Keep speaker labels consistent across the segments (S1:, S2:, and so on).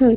S1: 3।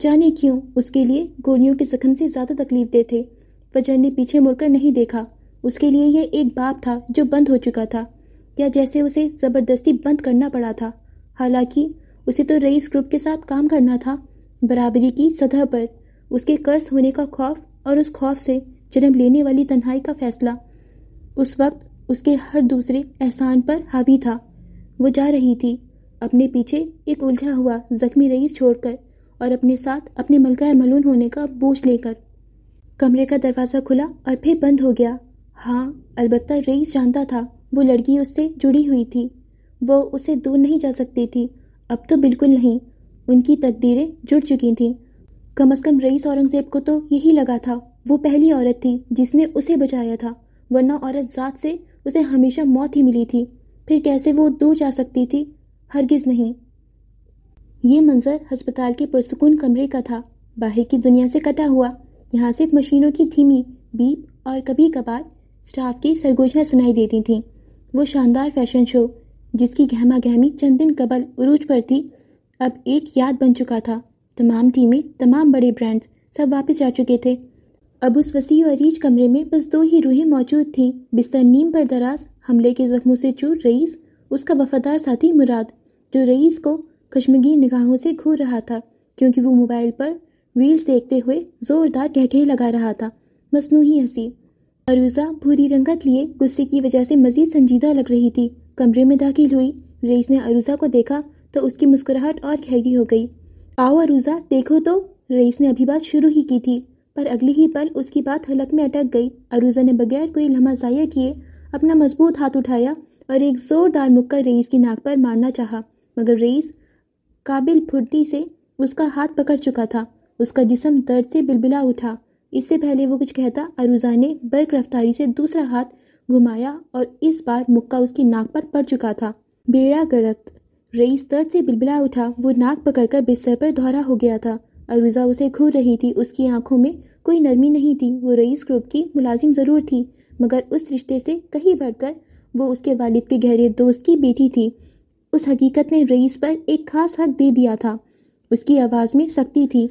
S1: جانے کیوں اس کے لیے گولیوں کے زخم سے زیادہ تکلیف دہ تھے۔ فجر نے پیچھے مڑ کر نہیں دیکھا۔ اس کے لیے یہ ایک باب تھا جو بند ہو چکا تھا، یا جیسے اسے زبردستی بند کرنا پڑا تھا۔ حالانکہ اسے تو رئیس گروپ کے ساتھ کام کرنا تھا، برابری کی سطح پر۔ اس کے قرض ہونے کا خوف اور اس خوف سے جنم لینے والی تنہائی کا فیصلہ اس وقت اس کے ہر دوسرے احسان پر حاوی تھا۔ وہ جا رہی تھی اپنے پیچھے ایک الجھا ہوا زخمی رئیس چھوڑ کر، اور اپنے ساتھ اپنے ملکہ ملعون ہونے کا بوجھ لے کر۔ کمرے کا دروازہ کھلا اور پھر بند ہو گیا۔ ہاں، البتہ رئیس جانتا تھا وہ لڑکی اس سے جڑی ہوئی تھی، وہ اسے دور نہیں جا سکتی تھی، اب تو بالکل نہیں۔ ان کی تقدیریں جڑ چکی تھیں۔ کم از کم رئیس اورنگزیب کو تو یہی لگا تھا، وہ پہلی عورت تھی جس نے اسے بچایا تھا، ورنہ عورت ذات سے اسے ہمیشہ موت ہی ملی تھی۔ پھر کیسے وہ دور جا سکتی تھی؟ ہرگز نہیں۔ یہ منظر ہسپتال کے پرسکون کمرے کا تھا، باہر کی دنیا سے کٹا ہوا۔ یہاں صرف مشینوں کی دھیمی بیپ اور کبھی کبھار سٹاف کی سرگوشیاں سنائی دیتی تھیں۔ وہ شاندار فیشن شو جس کی گہما گہمی چند دن قبل عروج پر تھی، اب ایک یاد بن چکا تھا۔ تمام ٹیمیں، تمام بڑے برانڈز سب واپس جا چکے تھے۔ اب اس وسیع و عریض کمرے میں بس دو ہی روحیں موجود تھیں، بستر نیم پر دراز، حملے کے زخموں سے چور رئیس، اس کا وفادار ساتھی مراد، جو رئیس کو کشمگین نگاہوں سے گھور رہا تھا کیونکہ وہ موبائل پر ریلز دیکھتے ہوئے زوردار قہقہے لگا رہا تھا۔ مصنوعی ہنسی۔ عروضہ بھوری رنگت لیے غصے کی وجہ سے مزید سنجیدہ لگ رہی تھی۔ کمرے میں داخل ہوئی، رئیس نے عروضہ کو دیکھا تو اس کی مسکراہٹ اور گہری ہو گئی۔ آؤ عروضہ، دیکھو تو۔ رئیس نے ابھی بات شروع ہی کی تھی، پر اگلی ہی پل اس کی بات حلق میں اٹک گئی۔ عروضہ نے بغیر کوئی لمحہ ضائع کیے اپنا مضبوط ہاتھ اٹھایا اور ایک زوردار مکہ رئیس کی ناک پر مارنا چاہا، مگر رئیس قابل پھرتی سے اس کا ہاتھ پکڑ چکا تھا۔ اس کا جسم درد سے بلبلا اٹھا۔ اس سے پہلے وہ کچھ کہتا، عروضہ نے برق رفتاری سے دوسرا ہاتھ گھمایا اور اس بار مکہ اس کی ناک پر پڑ چکا تھا۔ بیڑا گرک۔ رئیس درد سے بلبلا اٹھا، وہ ناک پکڑ کر بستر پر دھورا ہو گیا تھا۔ عروضہ اسے گھور رہی تھی، اس کی آنکھوں میں کوئی نرمی نہیں تھی۔ وہ رئیس گروپ کی ملازم ضرور تھی، مگر اس رشتے سے کہیں بڑھ کر وہ اس کے والد کے گہرے دوست کی بیٹی تھی۔ اس حقیقت نے رئیس پر ایک خاص حق دے دیا تھا۔ اس کی آواز میں سختی تھی۔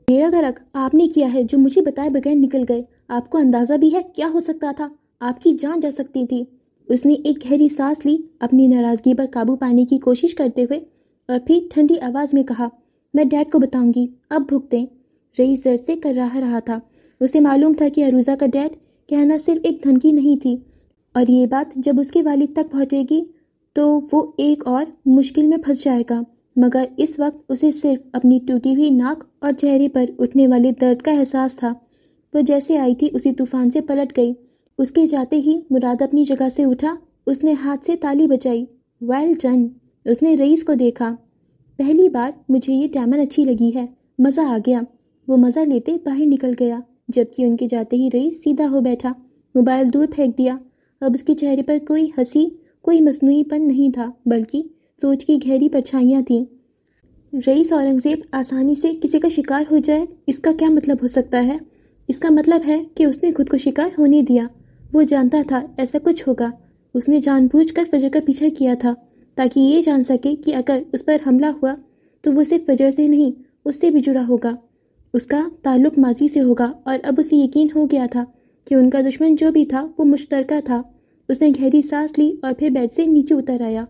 S1: بیڑا گرک، آپ نے کیا ہے جو مجھے بتائے بغیر نکل گئے؟ آپ کو اندازہ بھی ہے کیا ہو سکتا تھا؟ آپ کی جان جا سکتی تھی۔ اس نے ایک گہری سانس لی، اپنی ناراضگی پر قابو پانے کی کوشش کرتے ہوئے، اور پھر ٹھنڈی آواز میں کہا، میں ڈیڈ کو بتاؤں گی، اب بھگتیں۔ رئیس درد سے کر رہا تھا۔ اسے معلوم تھا کہ عروضہ کا ڈیڈ کہنا صرف ایک دھمکی نہیں تھی، اور یہ بات جب اس کے والد تک پہنچے گی تو وہ ایک اور مشکل میں پھنس جائے گا۔ مگر اس وقت اسے صرف اپنی ٹوٹی ہوئی ناک اور چہرے پر اٹھنے والے درد کا احساس تھا۔ وہ جیسے آئی تھی اسی طوفان سے پلٹ گئی۔ اس کے جاتے ہی مراد اپنی جگہ سے اٹھا، اس نے ہاتھ سے تالی بجائی۔ Well done. اس نے رئیس کو دیکھا۔ پہلی بار مجھے یہ ڈیمن اچھی لگی ہے، مزہ آ گیا۔ وہ مزہ لیتے باہر نکل گیا، جبکہ ان کے جاتے ہی رئیس سیدھا ہو بیٹھا، موبائل دور پھینک دیا۔ اب اس کے چہرے پر کوئی ہنسی، کوئی مصنوعی پن نہیں تھا، بلکہ سوچ کی گہری پرچھائیاں تھیں۔ رئیس اورنگزیب آسانی سے کسی کا شکار ہو جائے، اس کا کیا مطلب ہو سکتا ہے؟ اس کا مطلب ہے کہ اس نے خود کو شکار ہونے دیا۔ وہ جانتا تھا ایسا کچھ ہوگا۔ اس نے جان بوجھ کر فجر کا پیچھا کیا تھا تاکہ یہ جان سکے کہ اگر اس پر حملہ ہوا تو وہ صرف فجر سے نہیں، اس سے بھی جڑا ہوگا، اس کا تعلق ماضی سے ہوگا۔ اور اب اسے یقین ہو گیا تھا کہ ان کا دشمن جو بھی تھا وہ مشترکہ تھا۔ اس نے گہری سانس لی اور پھر بیڈ سے نیچے اتر آیا۔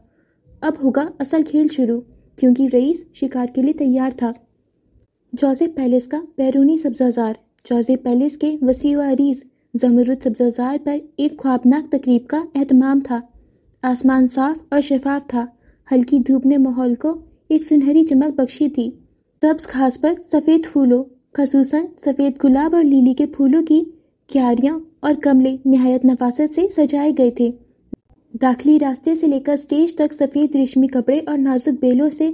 S1: اب ہوگا اصل کھیل شروع، کیونکہ رئیس شکار کے لیے تیار تھا۔ جوزف پیلس کا بیرونی سبزہ زار۔ جوزف پیلس کے وسیع و عریض زمرد سبزہ زار پر ایک خوابناک تقریب کا اہتمام تھا۔ آسمان صاف اور شفاف تھا، ہلکی دھوپ نے ماحول کو ایک سنہری چمک بخشی تھی۔ سبز گھاس پر سفید پھولوں، خصوصاً سفید گلاب اور لیلی کے پھولوں کی کیاریاں اور گملے نہایت نفاست سے سجائے گئے تھے۔ داخلی راستے سے لے کر اسٹیج تک سفید ریشمی کپڑے اور نازک بیلوں سے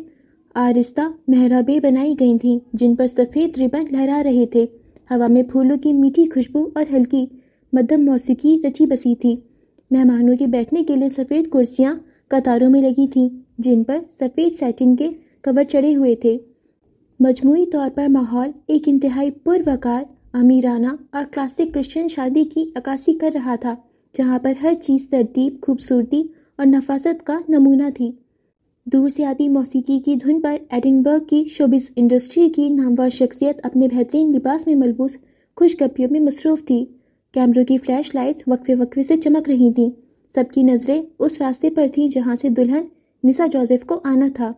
S1: آرستہ محرابیں بنائی گئی تھیں، جن پر سفید ربن لہرا رہے تھے۔ ہوا میں پھولوں کی میٹھی خوشبو اور ہلکی مدھم موسیقی رچی بسی تھی۔ مہمانوں کے بیٹھنے کے لیے سفید کرسیاں قطاروں میں لگی تھیں، جن پر سفید سیٹن کے کور چڑھے ہوئے تھے۔ مجموعی طور پر ماحول ایک انتہائی پروقار، امیرانہ اور کلاسک کرسچن شادی کی عکاسی کر رہا تھا، جہاں پر ہر چیز ترتیب، خوبصورتی اور نفاست کا نمونہ تھی۔ دور سے آتی موسیقی کی دھن پر ایڈنبرگ کی شوبز انڈسٹری کی نامور شخصیت اپنے بہترین لباس میں ملبوس خوش گپیوں میں مصروف تھی۔ کیمروں کی فلیش لائٹس وقفے وقفے سے چمک رہی تھیں۔ سب کی نظریں اس راستے پر تھیں جہاں سے دلہن نسا جوزف کو آنا تھا۔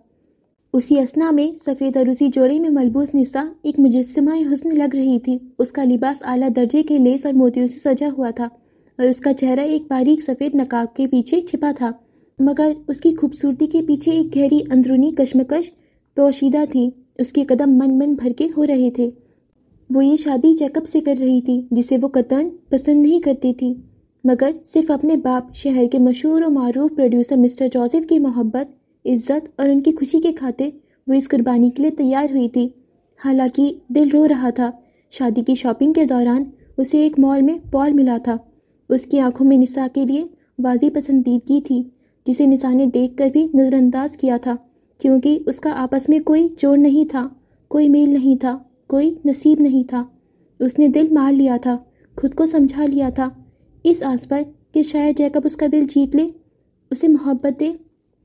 S1: اسی اثنا میں سفید عروسی جوڑے میں ملبوس نسا ایک مجسمہ حسن لگ رہی تھی۔ اس کا لباس اعلیٰ درجے کے لیس اور موتیوں سے سجا ہوا تھا اور اس کا چہرہ ایک باریک سفید نقاب کے پیچھے چھپا تھا، مگر اس کی خوبصورتی کے پیچھے ایک گہری اندرونی کشمکش پوشیدہ تھی۔ اس کے قدم من من بھر کے ہو رہے تھے۔ وہ یہ شادی جیکب سے کر رہی تھی جسے وہ قطعاً پسند نہیں کرتی تھی، مگر صرف اپنے باپ، شہر کے مشہور و معروف پروڈیوسر مسٹر جوزف کی محبت، عزت اور ان کی خوشی کے خاطر وہ اس قربانی کے لیے تیار ہوئی تھی۔ حالانکہ دل رو رہا تھا۔ شادی کی شاپنگ کے دوران اسے ایک مال میں پال ملا تھا۔ اس کی آنکھوں میں نسا کے لیے واضح پسندیدگی تھی، جسے نسا نے دیکھ کر بھی نظر انداز کیا تھا، کیونکہ اس کا آپس میں کوئی جوڑ نہیں تھا، کوئی میل نہیں تھا، کوئی نصیب نہیں تھا۔ اس نے دل مار لیا تھا، خود کو سمجھا لیا تھا، اس آس پر کہ شاید جیکب اس کا دل جیت لے، اسے محبت دے۔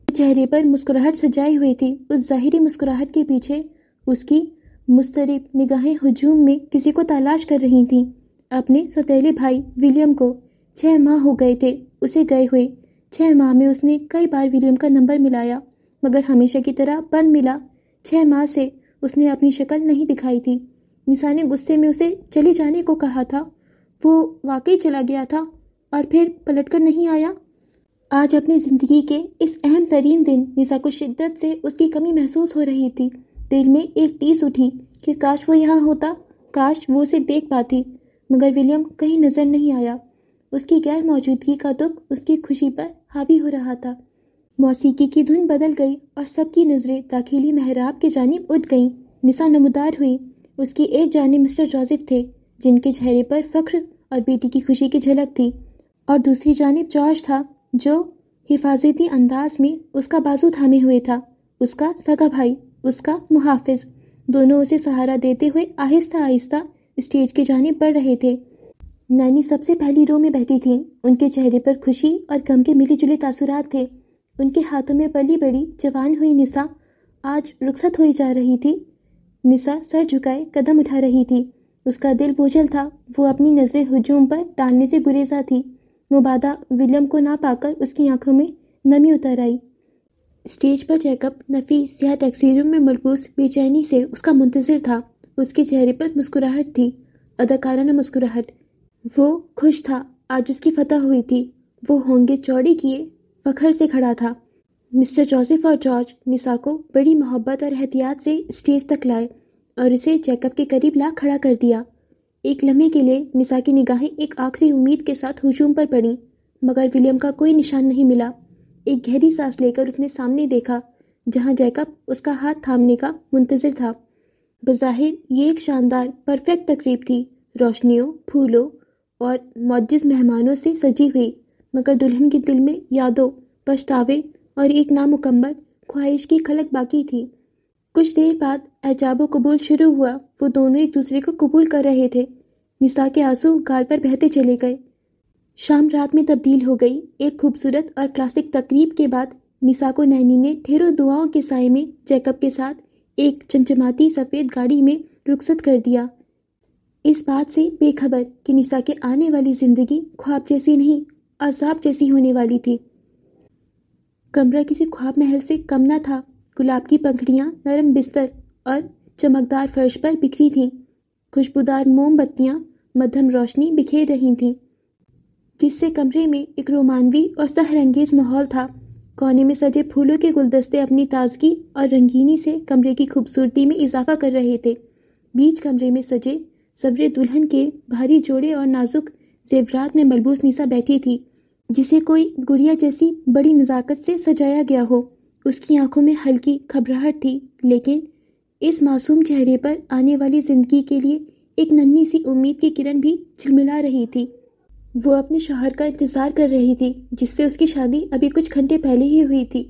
S1: چہرے پر مسکراہٹ سجائی ہوئی تھی۔ اس ظاہری مسکراہٹ کے پیچھے اس کی مضطرب نگاہیں ہجوم میں کسی کو تلاش کر رہی تھیں۔ اپنے سوتیلے بھائی ولیم کو 6 ماہ ہو گئے تھے اسے گئے ہوئے۔ 6 ماہ میں اس نے کئی بار ولیم کا نمبر ملایا، مگر ہمیشہ کی طرح بند ملا۔ 6 ماہ سے اس نے اپنی شکل نہیں دکھائی تھی۔ نسا نے غصے میں اسے چلے جانے کو کہا تھا۔ وہ واقعی چلا گیا تھا اور پھر پلٹ کر نہیں آیا۔ آج اپنی زندگی کے اس اہم ترین دن نسا کو شدت سے اس کی کمی محسوس ہو رہی تھی۔ دل میں ایک ٹیس اٹھی کہ کاش وہ یہاں ہوتا، کاش وہ اسے دیکھ پاتی، مگر ولیم کہیں نظر نہیں آیا۔ اس کی غیر موجودگی کا دکھ اس کی خوشی پر حاوی ہو رہا تھا۔ موسیقی کی دھن بدل گئی اور سب کی نظریں داخلی محراب کی جانب اٹھ گئیں۔ نسا نمودار ہوئی۔ اس کی ایک جانب مسٹر جوزف تھے، جن کے چہرے پر فخر اور بیٹی کی خوشی کی جھلک تھی، اور دوسری جانب جارج تھا، جو حفاظتی انداز میں اس کا بازو تھامے ہوئے تھا، اس کا سگا بھائی، اس کا محافظ۔ دونوں اسے سہارا دیتے ہوئے آہستہ آہستہ اسٹیج کی جانب بڑھ رہے تھے۔ نینی سب سے پہلی رو میں بیٹھی تھیں۔ ان کے چہرے پر خوشی اور غم کے ملی جلی تاثرات تھے۔ ان کے ہاتھوں میں پلی بڑی جوان ہوئی نسا آج رخصت ہوئی جا رہی تھی۔ نسا سر جھکائے قدم اٹھا رہی تھی۔ اس کا دل بوجھل تھا۔ وہ اپنی نظریں ہجوم پر ڈالنے سے گریزاں تھی۔ مبادہ ولیم کو نہ پا کر اس کی آنکھوں میں نمی اتر آئی۔ اسٹیج پر جیکب نفیس سیاہ ٹیکسیروں میں ملبوس بے چینی سے اس کا منتظر تھا۔ اس کے چہرے پر مسکراہٹ تھی، اداکارانہ مسکراہٹ۔ وہ خوش تھا، آج اس کی فتح ہوئی تھی۔ وہ ہونگے چوڑے کیے فخر سے کھڑا تھا۔ مسٹر جوزف اور جارج نسا کو بڑی محبت اور احتیاط سے اسٹیج تک لائے اور اسے جیکب کے قریب لا کھڑا کر دیا۔ ایک لمحے کے لیے نسا کی نگاہیں ایک آخری امید کے ساتھ ہجوم پر پڑیں، مگر ولیم کا کوئی نشان نہیں ملا۔ ایک گہری سانس لے کر اس نے سامنے دیکھا، جہاں جیکب اس کا ہاتھ تھامنے کا منتظر تھا۔ بظاہر یہ ایک شاندار پرفیکٹ تقریب تھی، روشنیوں، پھولوں اور معزز مہمانوں سے سجی ہوئی، مگر دلہن کے دل میں یادوں، پچھتاوے اور ایک نامکمل خواہش کی خلق باقی تھی۔ کچھ دیر بعد اعجاب و قبول شروع ہوا۔ وہ دونوں ایک دوسرے کو قبول کر رہے تھے۔ نسا کے آنسو گال پر بہتے چلے گئے۔ شام رات میں تبدیل ہو گئی۔ ایک خوبصورت اور کلاسک تقریب کے بعد نسا کو نینی نے ڈھیروں دعاؤں کے سائے میں جیکب کے ساتھ ایک چمچماتی سفید گاڑی میں رخصت کر دیا، اس بات سے بے خبر کہ نسا کے آنے والی زندگی خواب جیسی نہیں، عذاب جیسی ہونے والی تھی۔ کمرہ کسی خواب محل سے کم نہ تھا۔ گلاب کی پنکھڑیاں نرم بستر اور چمکدار فرش پر بکھری تھیں۔ خوشبودار موم بتیاں مدھم روشنی بکھیر رہی تھیں، جس سے کمرے میں ایک رومانوی اور سحر انگیز ماحول تھا۔ کونے میں سجے پھولوں کے گلدستے اپنی تازگی اور رنگینی سے کمرے کی خوبصورتی میں اضافہ کر رہے تھے۔ بیچ کمرے میں سجے سبرے دلہن کے بھاری جوڑے اور نازک زیورات میں ملبوس نسا بیٹھی تھی، جسے کوئی گڑیا جیسی بڑی نزاکت سے سجایا گیا ہو۔ اس کی آنکھوں میں ہلکی گھبراہٹ تھی، لیکن اس معصوم چہرے پر آنے والی زندگی کے لیے ایک ننھی سی امید کی کرن بھی جھلملا رہی تھی۔ وہ اپنے شوہر کا انتظار کر رہی تھی، جس سے اس کی شادی ابھی کچھ گھنٹے پہلے ہی ہوئی تھی۔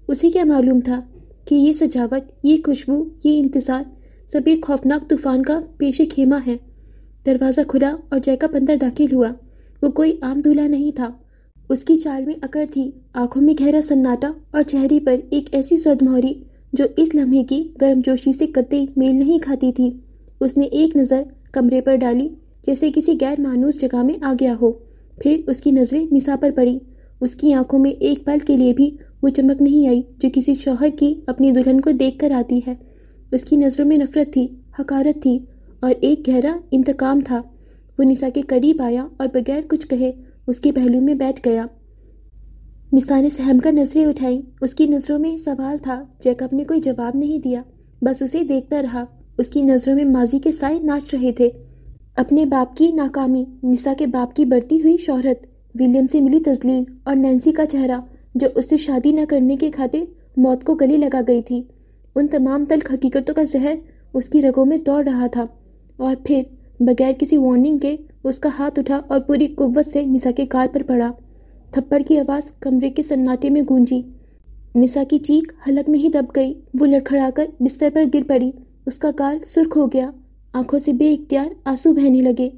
S1: اسے کیا معلوم تھا کہ یہ سجاوٹ، یہ خوشبو، یہ انتظار سب ایک خوفناک طوفان کا پیش خیمہ ہے۔ دروازہ کھلا اور جیکب اندر داخل ہوا۔ وہ کوئی عام دولہا نہیں تھا، اس کی چال میں اکڑ تھی، آنکھوں میں گہرا سناٹا اور چہرے پر ایک ایسی زرد مہری جو اس لمحے کی گرم جوشی سے قطعی میل نہیں کھاتی تھی۔ اس نے ایک نظر کمرے پر ڈالی جیسے کسی غیر مانوس جگہ میں آ گیا ہو، پھر اس کی نظریں نساء پر پڑی۔ اس کی آنکھوں میں ایک پل کے لیے بھی وہ چمک نہیں آئی جو کسی شوہر کی اپنی دلہن کو دیکھ کر آتی ہے۔ اس کی نظروں میں نفرت تھی، حقارت تھی اور ایک گہرا انتقام تھا۔ وہ نساء کے قریب آیا اور بغیر کچھ کہے اس کے پہلو میں بیٹھ گیا۔ نساء نے سہم کر نظریں اٹھائیں۔ اس کی نظروں میں سوال تھا۔ جیکب نے کوئی جواب نہیں دیا، بس اسے دیکھتا رہا۔ اس کی نظروں میں ماضی کے سائے ناچ رہے تھے، اپنے باپ کی ناکامی، نساء کے باپ کی بڑھتی ہوئی شہرت، ولیم سے ملی تذلیل اور نینسی کا چہرہ جو اس سے شادی نہ کرنے کے خاطر موت کو گلے لگا گئی تھی۔ ان تمام تلخ حقیقتوں کا زہر اس کی رگوں میں دوڑ رہا تھا، اور پھر بغیر کسی وارننگ کے اس کا ہاتھ اٹھا اور پوری قوت سے نساء کے گال پر پڑا۔ تھپڑ کی آواز کمرے کے سناٹے میں گونجی۔ نساء کی چیخ حلق میں ہی دب گئی۔ وہ لڑکھڑا کر بستر پر گر پڑی۔ اس کا گال سرخ ہو گیا، آنکھوں سے بے اختیار آنسو بہنے لگے۔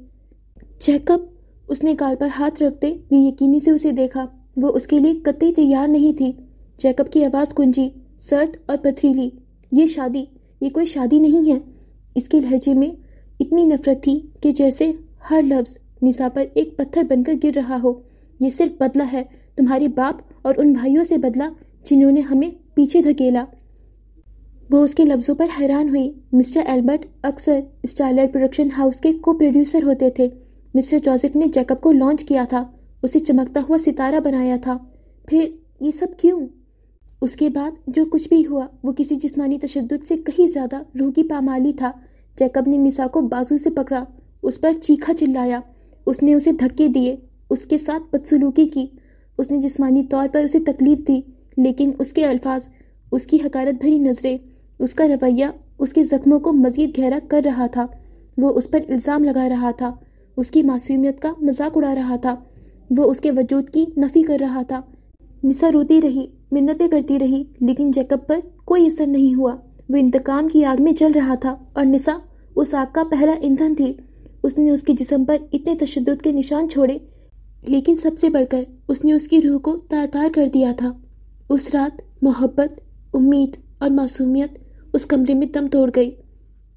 S1: جیکب! اس نے گال پر ہاتھ رکھتے بے یقینی سے اسے دیکھا۔ وہ اس کے لیے قطعی تیار نہیں تھی۔ جیکب کی آواز گونجی، سرد اور پتھریلی، یہ کوئی شادی نہیں ہے۔ اس کے لہجے میں اتنی نفرت تھی کہ جیسے ہر لفظ نساء پر ایک پتھر بن کر گر رہا ہو۔ یہ صرف بدلہ ہے، تمہارے باپ اور ان بھائیوں سے بدلہ جنہوں نے ہمیں پیچھے دھکیلا۔ وہ اس کے لفظوں پر حیران ہوئی۔ مسٹر ایلبرٹ اکثر اسٹارلائٹ پروڈکشن ہاؤس کے کو پروڈیوسر ہوتے تھے۔ مسٹر جوزف نے جیکب کو لانچ کیا تھا، اسے چمکتا ہوا ستارہ بنایا تھا۔ پھر یہ سب کیوں؟ اس کے بعد جو کچھ بھی ہوا وہ کسی جسمانی تشدد سے کہیں زیادہ روح کی پامالی تھا۔ جیکب نے نساء کو بازو سے پکڑا، اس پر چیخا چلایا، اس نے اسے دھکے دیے، اس کے ساتھ بدسلوکی کی، اس نے جسمانی طور پر اسے تکلیف دی، لیکن اس کے الفاظ، اس کی حقارت بھری نظریں، اس کا رویہ اس کے زخموں کو مزید گہرا کر رہا تھا۔ وہ اس پر الزام لگا رہا تھا، اس کی معصومیت کا مذاق اڑا رہا تھا، وہ اس کے وجود کی نفی کر رہا تھا۔ نساء روتی رہی، منتیں کرتی رہی، لیکن جیکب پر کوئی اثر نہیں ہوا۔ وہ انتقام کی آگ میں جل رہا تھا اور نساء اس آگ کا پہلا ایندھن تھی۔ اس نے اس کے جسم پر اتنے تشدد کے نشان چھوڑے، لیکن سب سے بڑھ کر اس نے اس کی روح کو تار تار کر دیا تھا۔ اس رات محبت، امید اور معصومیت اس کمرے میں دم توڑ گئی۔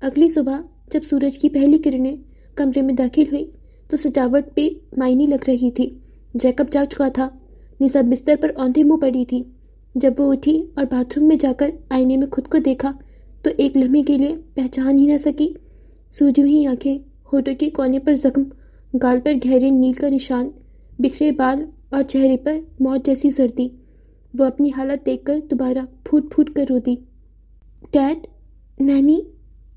S1: اگلی صبح جب سورج کی پہلی کرنیں کمرے میں داخل ہوئی تو سجاوٹ بے معنی لگ رہی تھی۔ جیکب جاگ چکا تھا، نساء بستر پر اوندھے منہ پڑی تھی۔ جب وہ اٹھی اور باتھ روم میں جا کر آئینے میں خود کو دیکھا تو ایک لمحے کے لیے پہچان ہی نہ سکی۔ سوجی ہوئی آنکھیں، ہونٹوں کے کونے پر زخم، گال پر گہرے نیل کا نشان، بکھرے بال اور چہرے پر موت جیسی سردی۔ وہ اپنی حالت دیکھ کر دوبارہ پھوٹ پھوٹ کر روتی۔ ڈیڈ، نینی،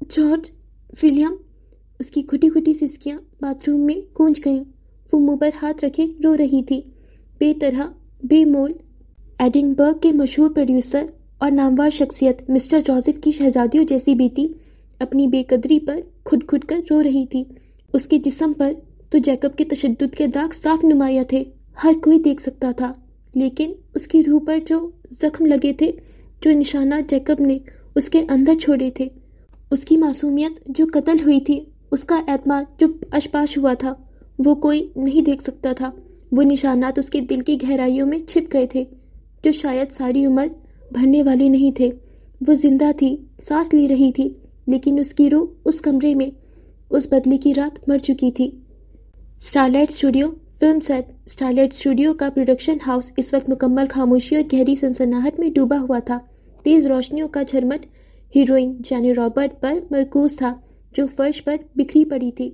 S1: جارج، ولیم، اس کی کھٹی کھٹی سسکیاں باتھ روم میں گونج گئیں۔ وہ منہ پر ہاتھ رکھے رو رہی تھی۔ بے طرح، بے مول ایڈنبرگ کے مشہور پروڈیوسر اور نامور شخصیت مسٹر جوزف کی شہزادیوں جیسی بیٹی اپنی بے قدری پر کھٹ کھٹ کر رو رہی تھی۔ اس کے جسم پر تو جیکب کے تشدد کے داغ صاف نمایاں تھے، ہر کوئی دیکھ سکتا تھا، لیکن اس کی روح پر جو زخم لگے تھے، جو نشانات جیکب نے اس کے اندر چھوڑے تھے، اس کی معصومیت جو قتل ہوئی تھی، اس کا اعتماد جو اشپاش ہوا تھا، وہ کوئی نہیں دیکھ سکتا تھا۔ وہ نشانات اس کے دل کی گہرائیوں میں چھپ گئے تھے، جو شاید ساری عمر بھرنے والے نہیں تھے۔ وہ زندہ تھی، سانس لے رہی تھی، لیکن اس کی روح اس کمرے میں اس بدلے کی رات مر چکی تھی۔ اسٹارلائٹ اسٹوڈیو فلم سیٹ۔ اسٹارلائٹ اسٹوڈیو کا پروڈکشن ہاؤس اس وقت مکمل خاموشی اور گہری سنسناہٹ میں ڈوبا ہوا تھا۔ تیز روشنیوں کا جھرمٹ ہیروئن جانی رابرٹ پر مرکوز تھا، جو فرش پر بکھری پڑی تھی۔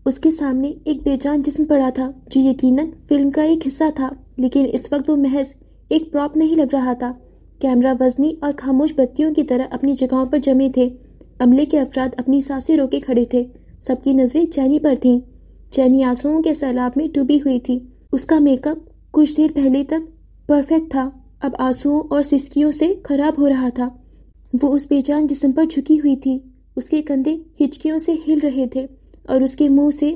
S1: اس کے سامنے ایک بے جان جسم پڑا تھا جو یقیناً فلم کا ایک حصہ تھا، لیکن اس وقت وہ محض ایک پراپ نہیں لگ رہا تھا۔ کیمرہ وزنی اور خاموش بتیوں کی طرح اپنی جگہوں پر جمے تھے۔ عملے کے افراد اپنی سانسیں روکے کھڑے تھے۔ سب کی نظریں چینی پر تھیں۔ چینی آنسوؤں کے سیلاب میں ڈوبی ہوئی تھی۔ اس کا میک اپ کچھ دیر پہلے تک پرفیکٹ تھا، اب آنسوؤں اور سسکیوں سے خراب ہو رہا تھا۔ وہ اس بے جان جسم پر جھکی ہوئی تھی، اس کے کندھے ہچکیوں سے ہل رہے تھے اور اس کے منہ سے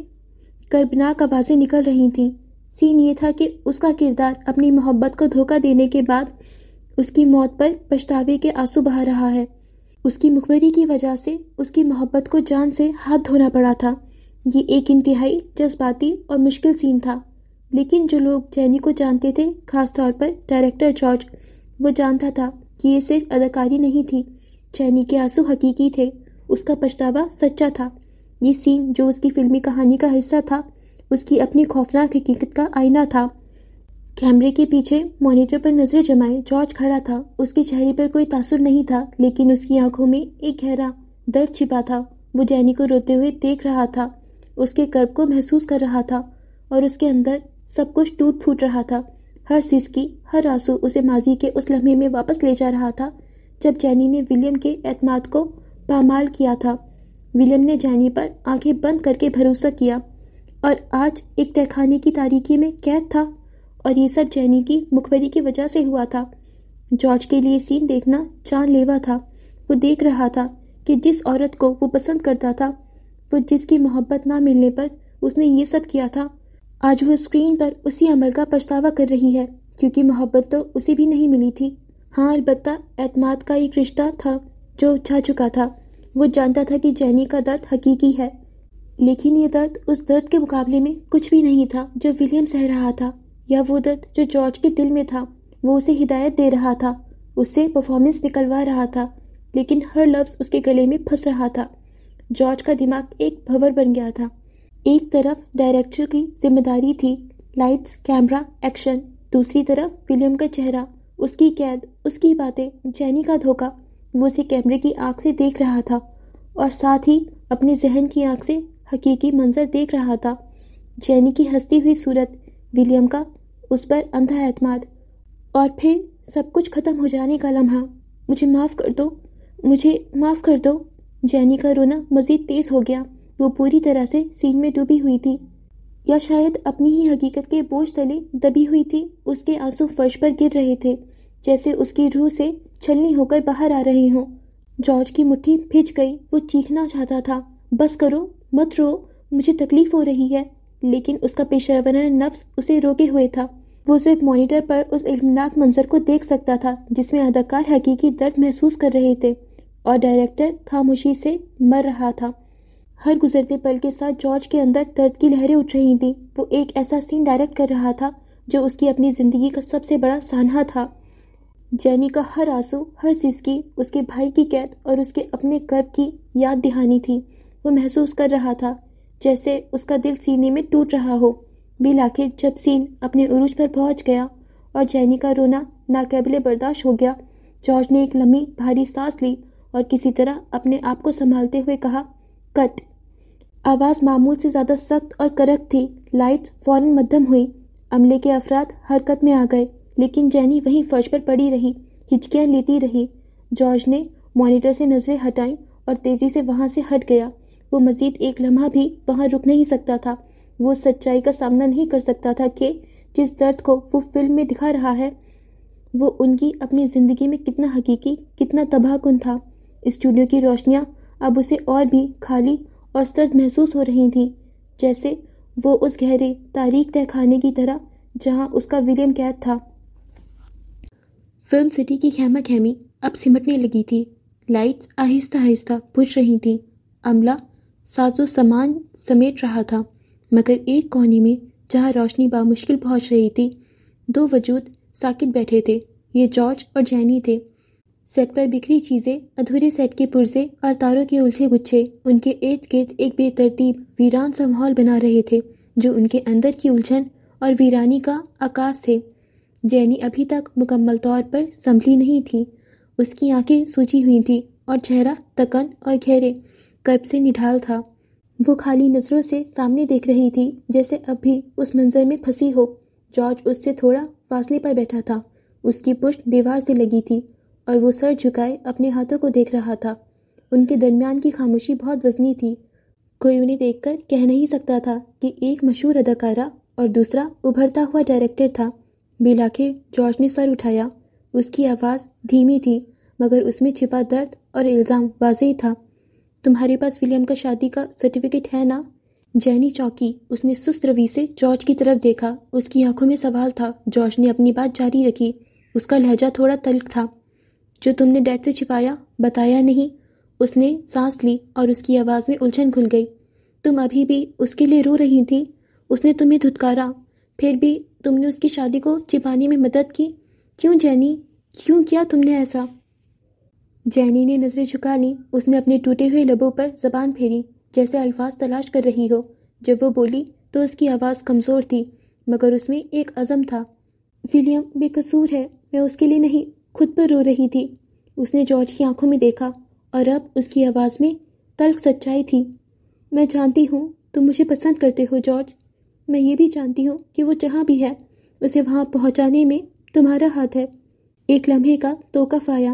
S1: کربناک آوازیں نکل رہی تھیں۔ سین یہ تھا کہ اس کا کردار اپنی محبت کو دھوکہ دینے کے بعد اس کی موت پر پچھتاوے کے آنسو بہا رہا ہے۔ اس کی مخبری کی وجہ سے اس کی محبت کو جان سے ہاتھ دھونا پڑا تھا۔ یہ ایک انتہائی جذباتی اور مشکل سین تھا، لیکن جو لوگ جینی کو جانتے تھے، خاص طور پر ڈائریکٹر جارج، وہ جانتا تھا کہ یہ صرف اداکاری نہیں تھی۔ جینی کے آنسو حقیقی تھے، اس کا پچھتاوا سچا تھا۔ یہ سین جو اس کی فلمی کہانی کا حصہ تھا، اس کی اپنی خوفناک حقیقت کا آئینہ تھا۔ کیمرے کے پیچھے مانیٹر پر نظریں جمائے جارج کھڑا تھا۔ اس کے چہرے پر کوئی تاثر نہیں تھا، لیکن اس کی آنکھوں میں ایک گہرا درد چھپا تھا۔ وہ جینی کو روتے ہوئے دیکھ رہا تھا، اس کے کرب کو محسوس کر رہا تھا، اور اس کے اندر سب کچھ ٹوٹ پھوٹ رہا تھا۔ ہر سسکی، ہر آنسو اسے ماضی کے اس لمحے میں واپس لے جا رہا تھا جب جینی نے ولیم کے اعتماد کو پامال کیا تھا۔ ولیم نے جینی پر آنکھیں بند کر کے بھروسہ کیا، اور آج ایک تہہ خانے کی تاریکی میں قید تھا، اور یہ سب جینی کی مخبری کی وجہ سے ہوا تھا۔ جارج کے لیے سین دیکھنا جان لیوا تھا۔ وہ دیکھ رہا تھا کہ جس عورت کو وہ پسند کرتا تھا، وہ جس کی محبت نہ ملنے پر اس نے یہ سب کیا تھا، آج وہ اسکرین پر اسی عمل کا پچھتاوا کر رہی ہے، کیونکہ محبت تو اسے بھی نہیں ملی تھی۔ ہاں، البتہ اعتماد کا ایک رشتہ تھا جو جا چکا تھا۔ وہ جانتا تھا کہ جینی کا درد حقیقی ہے، لیکن یہ درد اس درد کے مقابلے میں کچھ بھی نہیں تھا جو ولیم سہ رہا تھا، یا وہ درد جو جارج کے دل میں تھا۔ وہ اسے ہدایت دے رہا تھا، اس سے پرفارمنس نکلوا رہا تھا، لیکن ہر لفظ اس کے گلے میں پھنس رہا تھا۔ جارج کا دماغ ایک بھنور بن گیا تھا۔ ایک طرف ڈائریکٹر کی ذمہ داری تھی، لائٹس، کیمرہ، ایکشن، دوسری طرف ولیم کا چہرہ، اس کی قید، اس کی باتیں، جینی کا دھوکہ۔ وہ اسے کیمرے کی آنکھ سے دیکھ رہا تھا، اور ساتھ ہی اپنے ذہن کی آنکھ سے حقیقی منظر دیکھ رہا تھا۔ جینی کی ہنستی ہوئی صورت، ولیم کا اس پر اندھا اعتماد، اور پھر سب کچھ ختم ہو جانے کا لمحہ۔ مجھے معاف کر دو، مجھے معاف کر دو۔ جینی کا رونا مزید تیز ہو گیا۔ وہ پوری طرح سے سین میں ڈوبی ہوئی تھی، یا شاید اپنی ہی حقیقت کے بوجھ تلے دبی ہوئی تھی۔ اس کے آنسو فرش پر گر رہے تھے، جیسے اس کی روح سے چھلنی ہو کر باہر آ رہے ہوں۔ جارج کی مٹھی پھنچ گئی، وہ چیخنا چاہتا تھا، بس کرو، مت رو، مجھے تکلیف ہو رہی ہے، لیکن اس کا پیشہ ورانہ نفس اسے روکے ہوئے تھا۔ وہ صرف مانیٹر پر اس المناک منظر کو دیکھ سکتا تھا جس میں اداکار حقیقی درد محسوس کر رہے تھے، اور ڈائریکٹر خاموشی سے مر رہا تھا۔ ہر گزرتے پل کے ساتھ جارج کے اندر درد کی لہریں اٹھ رہی تھیں۔ وہ ایک ایسا سین ڈائریکٹ کر رہا تھا جو اس کی اپنی زندگی کا سب سے بڑا سانحہ تھا۔ جینی کا ہر آنسو، ہر سسکی، اس کے بھائی کی قید اور اس کے اپنے کرب کی یاد دہانی تھی۔ وہ محسوس کر رہا تھا جیسے اس کا دل سینے میں ٹوٹ رہا ہو۔ بالآخر جب سین اپنے عروج پر پہنچ گیا اور جینی کا رونا ناقابل برداشت ہو گیا، جارج نے ایک لمحی بھاری سانس لی اور کسی طرح اپنے آپ کو سنبھالتے ہوئے کہا، کٹ۔ آواز معمول سے زیادہ سخت اور کرک تھی۔ لائٹس فوراً مدھم ہوئیں، عملے کے افراد حرکت میں آ گئے، لیکن جینی وہیں فرش پر پڑی رہی، ہچکیاں لیتی رہی۔ جارج نے مانیٹر سے نظریں ہٹائیں اور تیزی سے وہاں سے ہٹ گیا۔ وہ مزید ایک لمحہ بھی وہاں رک نہیں سکتا تھا۔ وہ سچائی کا سامنا نہیں کر سکتا تھا کہ جس درد کو وہ فلم میں دکھا رہا ہے، وہ ان کی اپنی زندگی میں کتنا حقیقی، کتنا تباہ کن تھا۔ اسٹوڈیو کی روشنیاں اب اسے اور بھی خالی اور سرد محسوس ہو رہی تھیں، جیسے وہ اس گہرے تاریک تہہ خانے کی طرح جہاں اس کا ولیم قید تھا۔ فلم سٹی کی خیمہ خیمی اب سمٹنے لگی تھی۔ لائٹس آہستہ آہستہ بجھ رہی تھیں، عملہ ساز و سامان سمیٹ رہا تھا، مگر ایک کونے میں جہاں روشنی بامشکل پہنچ رہی تھی، دو وجود ساکت بیٹھے تھے۔ یہ جارج اور جینی تھے۔ سیٹ پر بکھری چیزیں، ادھورے سیٹ کے پرزے اور تاروں کے الجھے گچھے ان کے ارد گرد ایک بے ترتیب ویران سا ماحول بنا رہے تھے جو ان کے اندر کی الجھن اور ویرانی کا عکاس تھے۔ جینی ابھی تک مکمل طور پر سنبھلی نہیں تھی۔ اس کی آنکھیں سوجی ہوئی تھیں اور چہرہ تکن اور گہرے کرب سے نڈھال تھا۔ وہ خالی نظروں سے سامنے دیکھ رہی تھی، جیسے اب بھی اس منظر میں پھنسی ہو۔ جارج اس سے تھوڑا فاصلے پر بیٹھا تھا، اس کی پشت دیوار سے لگی تھی اور وہ سر جھکائے اپنے ہاتھوں کو دیکھ رہا تھا۔ ان کے درمیان کی خاموشی بہت وزنی تھی۔ کوئی انہیں دیکھ کر کہہ نہیں سکتا تھا کہ ایک مشہور اداکارہ اور دوسرا ابھرتا ہوا ڈائریکٹر تھا۔ بالآخر جارج نے سر اٹھایا۔ اس کی آواز دھیمی تھی، مگر اس میں چھپا درد اور الزام واضح تھا۔ تمہارے پاس ولیم کا شادی کا سرٹیفکیٹ ہے نا؟ جینی چونکی۔ اس نے سست روی سے جارج کی طرف دیکھا۔ اس کی آنکھوں میں سوال تھا۔ جارج نے اپنی بات جاری رکھی۔ اس کا لہجہ تھوڑا تلخ تھا۔ جو تم نے ڈیڈ سے چھپایا، بتایا نہیں؟ اس نے سانس لی اور اس کی آواز میں الجھن کھل گئی۔ تم ابھی بھی اس کے لیے رو رہی تھی؟ اس نے تمہیں دھتکارا، پھر بھی تم نے اس کی شادی کو چھپانے میں مدد کی. کیوں جینی؟ کیوں کیا تم نے ایسا؟ جینی نے نظریں جھکا لیں. اس نے اپنے ٹوٹے ہوئے لبوں پر زبان پھیری جیسے الفاظ تلاش کر رہی ہو. جب وہ بولی تو اس کی آواز کمزور تھی مگر اس میں ایک عزم تھا. ولیم بے قصور ہے، میں اس کے لیے نہیں، خود پر رو رہی تھی. اس نے جارج کی آنکھوں میں دیکھا اور اب اس کی آواز میں تلخ سچائی تھی. میں جانتی ہوں تم مجھے پسند کرتے ہو جارج. میں یہ بھی جانتی ہوں کہ وہ جہاں بھی ہے اسے وہاں پہنچانے میں تمہارا ہاتھ ہے. ایک لمحے کا توقف آیا.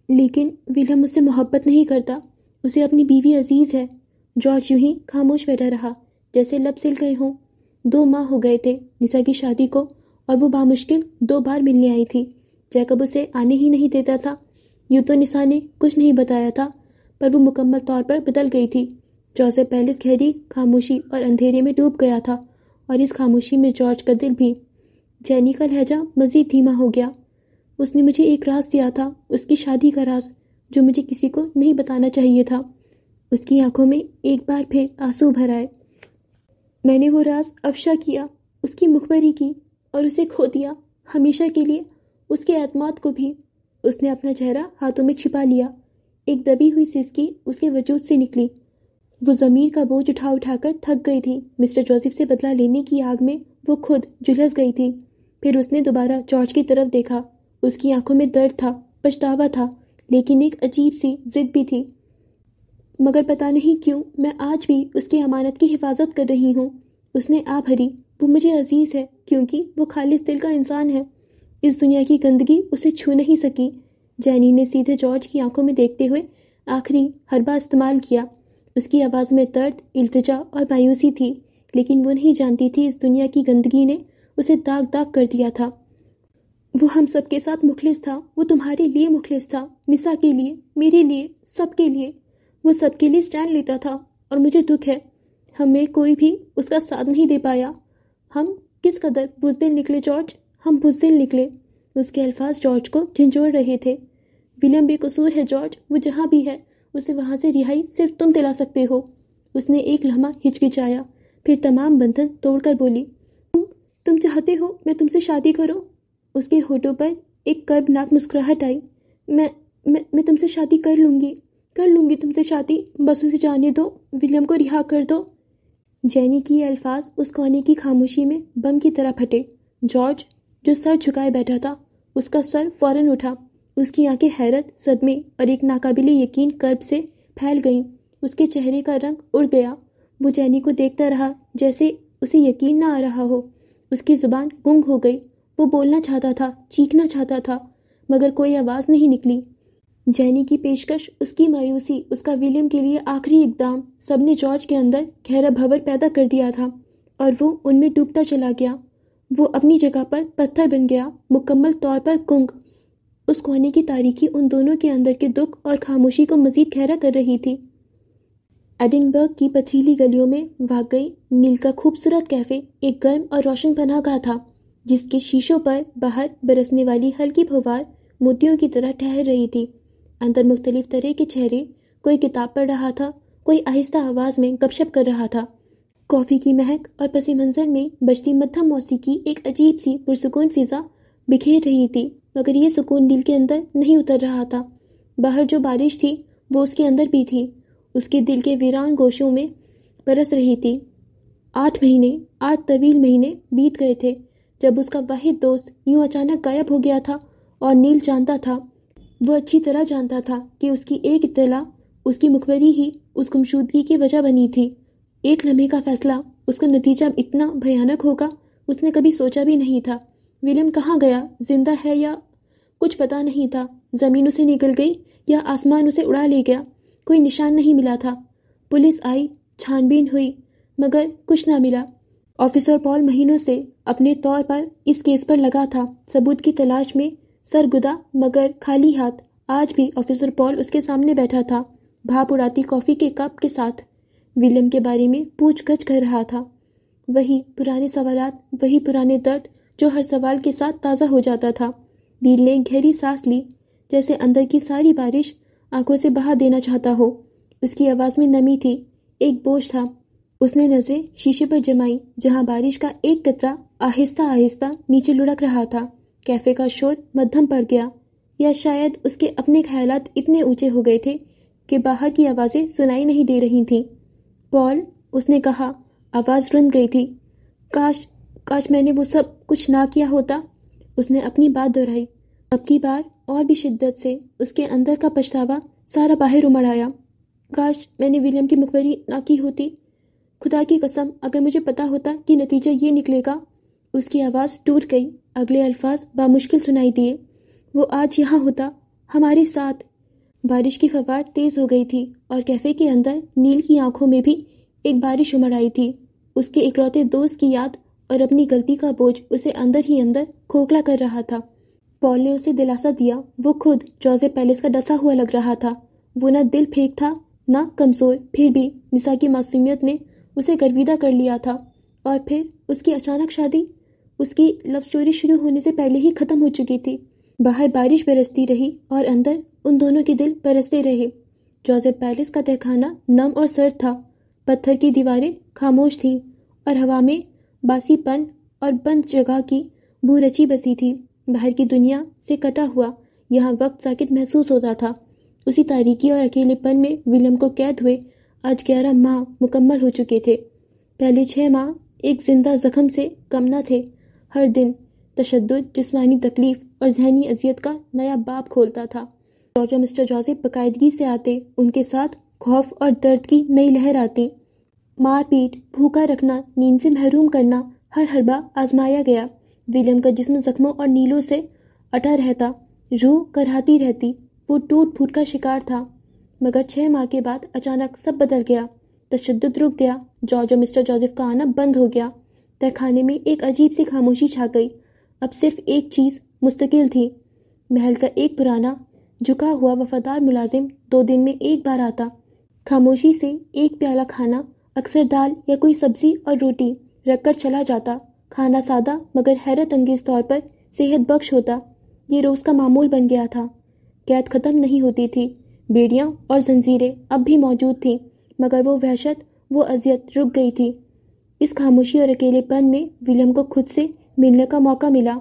S1: لیکن ولیم مجھ سے محبت نہیں کرتا، اسے اپنی بیوی عزیز ہے. جارج یوں ہی خاموش بیٹھا رہا جیسے لب سل گئے ہوں. 2 ماہ ہو گئے تھے نسا کی شادی کو اور وہ بامشکل 2 بار ملنے آئی تھی. جیکب اسے آنے ہی نہیں دیتا تھا. یوں تو نسا نے کچھ نہیں بتایا تھا پر وہ مکمل طور پر بدل گئی تھی. جوزف پیلس گہری خاموشی اور اندھیرے میں ڈوب گیا تھا اور اس خاموشی میں جارج کا دل بھی. جینی کا لہجہ مزید دھیما ہو گیا. اس نے مجھے ایک راز دیا تھا، اس کی شادی کا راز جو مجھے کسی کو نہیں بتانا چاہیے تھا. اس کی آنکھوں میں ایک بار پھر آنسو بھر آئے. میں نے وہ راز افشا کیا، اس کی مخبری کی اور اسے کھو دیا ہمیشہ کے لیے، اس کے اعتماد کو بھی. اس نے اپنا چہرہ ہاتھوں میں چھپا لیا. ایک دبی ہوئی سسکی اس کے وجود سے نکلی. وہ ضمیر کا بوجھ اٹھا کر تھک گئی تھی. مسٹر جوزف سے بدلہ لینے کی آگ میں وہ خود جھلس گئی تھی. پھر اس نے دوبارہ جارج کی طرف دیکھا. اس کی آنکھوں میں درد تھا، پچھتاوا تھا، لیکن ایک عجیب سی ضد بھی تھی. مگر پتہ نہیں کیوں میں آج بھی اس کی امانت کی حفاظت کر رہی ہوں. اس نے آ بھری. وہ مجھے عزیز ہے کیونکہ وہ خالص دل کا انسان ہے. اس دنیا کی گندگی اسے چھو نہیں سکی. جینی نے سیدھے جارج کی آنکھوں میں دیکھتے ہوئے آخری حربہ استعمال کیا. اس کی آواز میں درد، التجا اور مایوسی تھی، لیکن وہ نہیں جانتی تھی اس دنیا کی گندگی نے اسے داغ داغ کر دیا تھا. وہ ہم سب کے ساتھ مخلص تھا. وہ تمہارے لیے مخلص تھا، نسا کے لیے، میرے لیے، سب کے لیے. وہ سب کے لیے سٹینڈ لیتا تھا اور مجھے دکھ ہے ہمیں کوئی بھی اس کا ساتھ نہیں دے پایا. ہم کس قدر بزدل نکلے جارج، ہم بزدل نکلے. اس کے الفاظ جارج کو جھنجھوڑ رہے تھے. ولیم بے قصور ہے جارج، وہ جہاں بھی ہے اسے وہاں سے رہائی صرف تم دلا سکتے ہو. اس نے ایک لمحہ ہچکچایا پھر تمام بندھن توڑ کر بولی، تم چاہتے ہو میں تم سے شادی کروں؟ اس کے ہونٹوں پر ایک کربناک مسکراہٹ آئی. میں تم سے شادی کر لوں گی تم سے شادی. بس اسے جانے دو، ولیم کو رہا کر دو. جینی کی یہ الفاظ اس کونے کی خاموشی میں بم کی طرح پھٹے. جارج جو سر جھکائے بیٹھا تھا اس کا سر فوراً اٹھا. اس کی آنکھیں حیرت، صدمے اور ایک ناقابل یقین کرب سے پھیل گئیں. اس کے چہرے کا رنگ اڑ گیا. وہ جینی کو دیکھتا رہا جیسے اسے یقین نہ آ رہا ہو. اس کی زبان گنگ ہو گئی. وہ بولنا چاہتا تھا، چیخنا چاہتا تھا، مگر کوئی آواز نہیں نکلی. جینی کی پیشکش، اس کی مایوسی، اس کا ولیم کے لیے آخری اقدام، سب نے جارج کے اندر گہرا بھنور پیدا کر دیا تھا اور وہ ان میں ڈوبتا چلا گیا. وہ اپنی جگہ پر پتھر بن گیا، مکمل طور پر گنگ. اس کونے کی تاریکی ان دونوں کے اندر کے دکھ اور خاموشی کو مزید گہرا کر رہی تھی. ایڈنبرگ کی پتھریلی گلیوں میں واقعی نیل کا خوبصورت کیفے ایک گرم اور روشن پناہ گاہ تھا جس کے شیشوں پر باہر برسنے والی ہلکی پھوار موتیوں کی طرح ٹھہر رہی تھی. اندر مختلف طرح کے چہرے، کوئی کتاب پڑھ رہا تھا، کوئی آہستہ آواز میں گپ شپ کر رہا تھا. کافی کی مہک اور پس منظر میں بجتی مدھم موسیقی ایک عجیب سی پرسکون فضا بکھیر رہی تھی، مگر یہ سکون دل کے اندر نہیں اتر رہا تھا. باہر جو بارش تھی وہ اس کے اندر بھی تھی، اس کے دل کے ویران گوشوں میں برس رہی تھی. 8 طویل مہینے بیت گئے تھے جب اس کا واحد دوست یوں اچانک غائب ہو گیا تھا اور نیل جانتا تھا، وہ اچھی طرح جانتا تھا کہ اس کی ایک اطلاع، اس کی مخبری ہی اس گمشدگی کی وجہ بنی تھی. ایک لمحے کا فیصلہ، اس کا نتیجہ اتنا بھیانک ہوگا اس نے کبھی سوچا بھی نہیں تھا. ولیم کہاں گیا؟ زندہ ہے یا؟ کچھ پتا نہیں تھا. زمین اسے نگل گئی یا آسمان اسے اڑا لے گیا؟ کوئی نشان نہیں ملا تھا. پولیس آئی، چھان بین ہوئی، مگر کچھ نہ ملا. آفیسر پال مہینوں سے اپنے طور پر اس کیس پر لگا تھا، ثبوت کی تلاش میں سرگدا مگر خالی ہاتھ. آج بھی آفیسر پال اس کے سامنے بیٹھا تھا، بھاپ اڑاتی کافی کے کپ کے ساتھ. ولیم کے بارے میں پوچھ گچھ کر رہا تھا. وہی پرانے سوالات، وہی پرانے درد جو ہر سوال کے ساتھ تازہ ہو جاتا تھا. دل نے گہری سانس لی جیسے اندر کی ساری بارش آنکھوں سے بہا دینا چاہتا ہو. اس کی آواز میں نمی تھی، ایک بوجھ تھا. اس نے نظریں شیشے پر جمائی جہاں بارش کا ایک قطرہ آہستہ آہستہ نیچے لڑک رہا تھا۔ کیفے کا شور مدھم پڑ گیا، یا شاید اس کے اپنے خیالات اتنے اونچے ہو گئے تھے کہ باہر کی آوازیں سنائی نہیں دے رہی تھیں۔ پال، اس نے کہا، آواز رند گئی تھی۔ کاش میں نے وہ سب کچھ نہ کیا ہوتا۔ اس نے اپنی بات دہرائی، اب کی بار اور بھی شدت سے۔ اس کے اندر کا پچھتاوا سارا باہر امڑ آیا۔ کاش میں نے ولیم کی مخبری نہ کی ہوتی۔ خدا کی قسم، اگر مجھے پتا ہوتا کہ نتیجہ یہ نکلے گا۔ اس کی آواز ٹوٹ گئی، اگلے الفاظ بامشکل سنائی دیے۔ وہ آج یہاں ہوتا، ہمارے ساتھ۔ بارش کی فوار تیز ہو گئی تھی اور کیفے کے اندر نیل کی آنکھوں میں بھی ایک بارش امڑ آئی تھی۔ اس کے اکلوتے دوست کی یاد اور اپنی غلطی کا بوجھ اسے اندر ہی اندر کھوکھلا کر رہا تھا۔ پال نے اسے دلاسا دیا۔ وہ خود جوزف پیلس کا ڈسا ہوا لگ رہا تھا۔ وہ نہ دل پھینک تھا نہ کمزور، پھر بھی نساء کی معصومیت نے اسے گرویدہ کر لیا تھا۔ اور پھر اس کی اچانک شادی، اس کی لو سٹوری شروع ہونے سے پہلے ہی ختم ہو چکی تھی۔ باہر بارش برستی رہی اور اندر ان دونوں کے دل برستے رہے۔ جوزف پیلس کا تہخانہ نم اور سرد تھا، پتھر کی دیواریں خاموش تھیں اور ہوا میں باسی پن اور بند جگہ کی بو رچی بسی تھی۔ باہر کی دنیا سے کٹا ہوا یہاں وقت ساکت محسوس ہوتا تھا۔ اسی تاریکی اور اکیلے پن میں ولیم کو قید ہوئے آج 11 ماہ مکمل ہو چکے تھے۔ پہلے 6 ماہ ایک زندہ زخم سے کم نہ تھے۔ ہر دن تشدد، جسمانی تکلیف اور ذہنی اذیت کا نیا باب کھولتا تھا۔ جارج اور مسٹر جوزف باقاعدگی سے آتے، ان کے ساتھ خوف اور درد کی نئی لہر آتی۔ مار پیٹ، بھوکا رکھنا، نیند سے محروم کرنا، ہر حربہ آزمایا گیا۔ ولیم کا جسم زخموں اور نیلوں سے اٹا رہتا، روح کرہاتی رہتی۔ وہ ٹوٹ پھوٹ کا شکار تھا۔ مگر 6 ماہ کے بعد اچانک سب بدل گیا۔ تشدد رک گیا، جارج اور مسٹر جوزف کا آنا بند ہو گیا۔ تہخانے میں ایک عجیب سی خاموشی چھا گئی۔ اب صرف ایک چیز مستقل تھی۔ محل کا ایک پرانا جھکا ہوا وفادار ملازم 2 دن میں ایک بار آتا، خاموشی سے ایک پیالہ کھانا، اکثر دال یا کوئی سبزی اور روٹی، رکھ کر چلا جاتا۔ کھانا سادہ مگر حیرت انگیز طور پر صحت بخش ہوتا۔ یہ روز کا معمول بن گیا تھا۔ قید ختم نہیں ہوتی تھی، بیڑیاں اور زنجیریں اب بھی موجود تھیں، مگر وہ وحشت، وہ اذیت رک گئی تھی۔ اس خاموشی اور اکیلے پن میں ولیم کو خود سے ملنے کا موقع ملا۔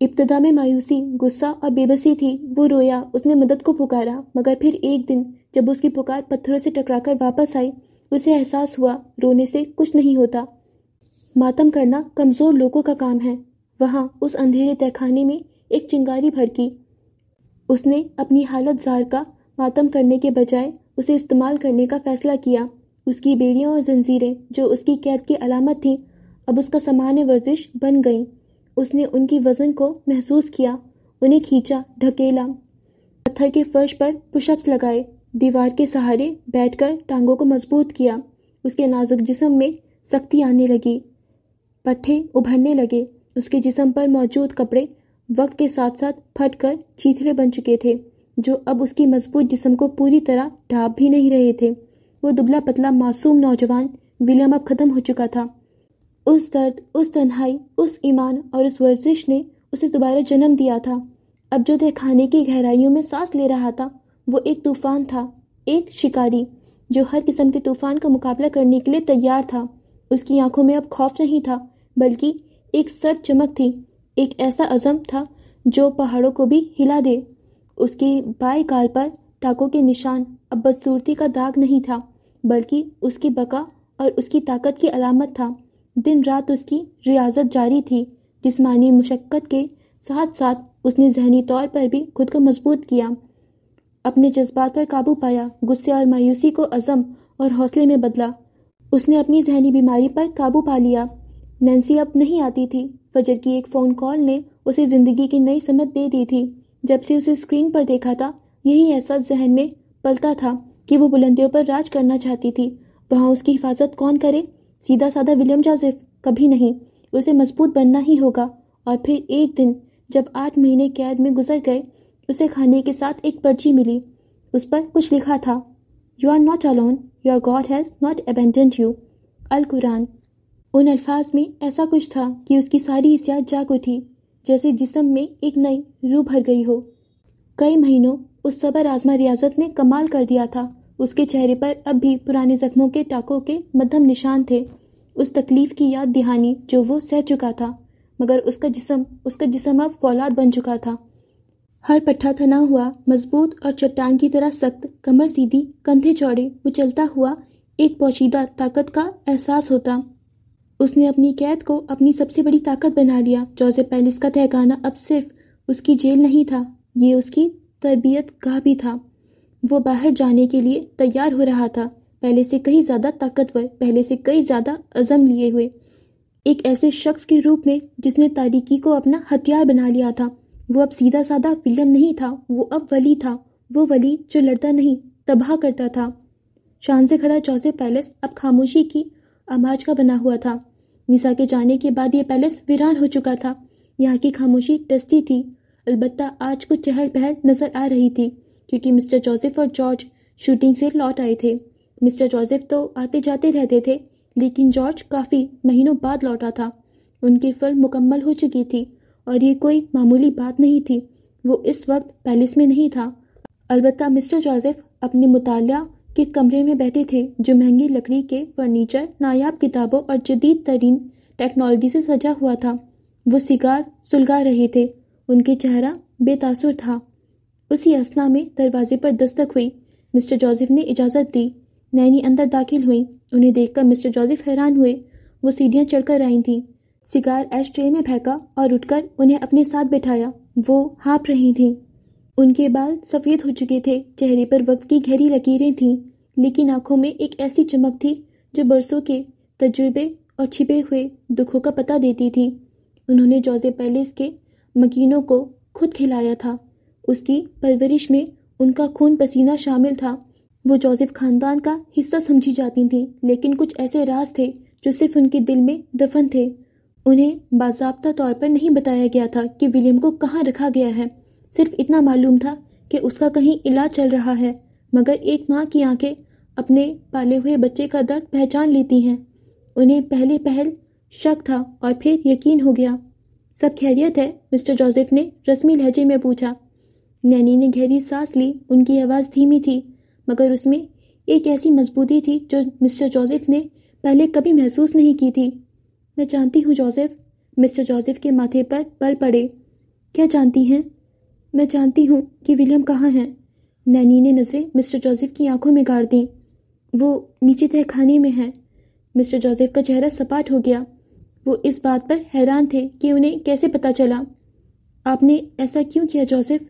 S1: ابتدا میں مایوسی، غصہ اور بے بسی تھی۔ وہ رویا، اس نے مدد کو پکارا، مگر پھر ایک دن جب اس کی پکار پتھروں سے ٹکرا کر واپس آئی، اسے احساس ہوا رونے سے کچھ نہیں ہوتا۔ ماتم کرنا کمزور لوگوں کا کام ہے۔ وہاں اس اندھیرے تہخانے میں ایک چنگاری بھڑکی۔ اس نے اپنی حالت زار کا ماتم کرنے کے بجائے اسے استعمال کرنے کا فیصلہ کیا۔ اس کی بیڑیاں اور زنجیریں جو اس کی قید کی علامت تھیں، اب اس کا سامان ورزش بن گئیں۔ اس نے ان کی وزن کو محسوس کیا، انہیں کھینچا، ڈھکیلا، پتھر کے فرش پر پش اپس لگائے، دیوار کے سہارے بیٹھ کر ٹانگوں کو مضبوط کیا۔ اس کے نازک جسم میں سختی آنے لگی، پٹھے ابھرنے لگے۔ اس کے جسم پر موجود کپڑے وقت کے ساتھ ساتھ پھٹ کر چیتھڑے بن چکے تھے، جو اب اس کی مضبوط جسم کو پوری طرح ڈھانپ بھی نہیں رہے تھے۔ وہ دبلا پتلا معصوم نوجوان ولیم اب ختم ہو چکا تھا۔ اس درد، اس تنہائی، اس ایمان اور اس ورزش نے اسے دوبارہ جنم دیا تھا۔ اب جو تہخانے کی گہرائیوں میں سانس لے رہا تھا، وہ ایک طوفان تھا، ایک شکاری جو ہر قسم کے طوفان کا مقابلہ کرنے کے لیے تیار تھا۔ اس کی آنکھوں میں اب خوف نہیں تھا، بلکہ ایک سرد چمک تھی، ایک ایسا عزم تھا جو پہاڑوں کو بھی ہلا دے۔ اس کے بائیں گال پر ٹاکوں کے نشان اب بدصورتی کا داغ نہیں تھا، بلکہ اس کی بقا اور اس کی طاقت کی علامت تھا۔ دن رات اس کی ریاضت جاری تھی۔ جسمانی مشقت کے ساتھ ساتھ اس نے ذہنی طور پر بھی خود کو مضبوط کیا، اپنے جذبات پر قابو پایا، غصے اور مایوسی کو عزم اور حوصلے میں بدلا۔ اس نے اپنی ذہنی بیماری پر قابو پا لیا۔ نینسی اب نہیں آتی تھی۔ فجر کی ایک فون کال نے اسے زندگی کی نئی سمت دے دی تھی۔ جب سے اسے اسکرین پر دیکھا تھا، یہی احساس ذہن میں پلتا تھا کہ وہ بلندیوں پر راج کرنا چاہتی تھی۔ وہاں اس کی حفاظت کون کرے؟ سیدھا سادہ ولیم جوزف؟ کبھی نہیں۔ اسے مضبوط بننا ہی ہوگا۔ اور پھر ایک دن جب 8 مہینے قید میں گزر گئے، اسے کھانے کے ساتھ ایک پرچی ملی۔ اس پر کچھ لکھا تھا، "You are not alone. Your God has not abandoned you." القرآن۔ ان الفاظ میں ایسا کچھ تھا کہ اس کی ساری حسیات جاگ اٹھی، جیسے جسم میں ایک نئی روح بھر گئی ہو۔ کئی مہینوں اس صبر آزما ریاضت نے کمال کر دیا تھا۔ اس کے چہرے پر اب بھی پرانے زخموں کے ٹاکوں کے مدھم نشان تھے، اس تکلیف کی یاد دہانی جو وہ سہ چکا تھا، مگر اس کا جسم اب فولاد بن چکا تھا۔ ہر پٹھا تنا ہوا، مضبوط اور چٹان کی طرح سخت، کمر سیدھی، کندھے چوڑے، وہ چلتا ہوا ایک پوشیدہ طاقت کا احساس ہوتا۔ اس نے اپنی قید کو اپنی سب سے بڑی طاقت بنا لیا۔ جوزف پیلس کا تہخانہ اب صرف اس کی جیل نہیں تھا، یہ اس کی تربیت گاہ بھی تھا۔ وہ باہر جانے کے لیے تیار ہو رہا تھا، پہلے سے کہیں زیادہ طاقتور، پہلے سے کئی زیادہ عزم لیے ہوئے، ایک ایسے شخص کے روپ میں جس نے تاریکی کو اپنا ہتھیار بنا لیا تھا۔ وہ اب سیدھا سادہ ولیم نہیں تھا، وہ اب ولی تھا، وہ ولی جو لڑتا نہیں، تباہ کرتا تھا۔ شان سے کھڑا جوزف پیلس اب خاموشی کی آماج کا بنا ہوا تھا۔ نیسا کے جانے کے بعد یہ پیلس ویران ہو چکا تھا۔ یہاں کی خاموشی ڈستی تھی، البتہ آج کچھ چہل پہل نظر آ رہی تھی، کیونکہ مسٹر جوزف اور جارج شوٹنگ سے لوٹ آئے تھے۔ مسٹر جوزف تو آتے جاتے رہتے تھے، لیکن جارج کافی مہینوں بعد لوٹا تھا۔ ان کی فلم مکمل ہو چکی تھی اور یہ کوئی معمولی بات نہیں تھی۔ وہ اس وقت پیلس میں نہیں تھا، البتہ مسٹر جوزف اپنے مطالعہ کے کمرے میں بیٹھے تھے، جو مہنگی لکڑی کے فرنیچر، نایاب کتابوں اور جدید ترین ٹیکنالوجی سے سجا ہوا تھا۔ وہ سگار سلگا رہے تھے، ان کے چہرہ بے تاثر تھا۔ اسی اثنا میں دروازے پر دستک ہوئی۔ مسٹر جوزف نے اجازت دی۔ نینی اندر داخل ہوئیں۔ انہیں دیکھ کر مسٹر جوزف حیران ہوئے۔ وہ سیڑھیاں چڑھ کر آئی تھیں، سگار ایش ٹرے میں پھینکا اور اٹھ کر انہیں اپنے ساتھ بٹھایا۔ وہ ہانپ رہی تھیں، ان کے بال سفید ہو چکے تھے، چہرے پر وقت کی گہری لکیریں تھیں، لیکن آنکھوں میں ایک ایسی چمک تھی جو برسوں کے تجربے اور چھپے ہوئے دکھوں کا پتہ دیتی تھی۔ انہوں نے جوزف پیلس کے مکینوں کو خود کھلایا تھا، اس کی پرورش میں ان کا خون پسینہ شامل تھا۔ وہ جوزف خاندان کا حصہ سمجھی جاتی تھیں، لیکن کچھ ایسے راز تھے جو صرف ان کے دل میں دفن تھے۔ انہیں باضابطہ طور پر نہیں بتایا گیا تھا کہ ولیم کو کہاں رکھا گیا ہے، صرف اتنا معلوم تھا کہ اس کا کہیں علاج چل رہا ہے، مگر ایک ماں کی آنکھیں اپنے پالے ہوئے بچے کا درد پہچان لیتی ہیں۔ انہیں پہل شک تھا اور پھر یقین ہو گیا۔ سب خیریت ہے؟ مسٹر جوزف نے رسمی لہجے میں پوچھا۔ نینی نے گہری سانس لی۔ ان کی آواز دھیمی تھی، مگر اس میں ایک ایسی مضبوطی تھی جو مسٹر جوزف نے پہلے کبھی محسوس نہیں کی تھی۔ میں جانتی ہوں جوزف۔ مسٹر جوزف کے ماتھے پر بل پڑے۔ کیا جانتی ہیں؟ میں جانتی ہوں کہ ولیم کہاں ہیں۔ نینی نے نظریں مسٹر جوزف کی آنکھوں میں گاڑ دیں۔ وہ نیچے تہہ خانے میں ہیں۔ مسٹر جوزف کا چہرہ سپاٹ ہو گیا۔ وہ اس بات پر حیران تھے کہ انہیں کیسے پتہ چلا۔ آپ نے ایسا کیوں کیا جوزف؟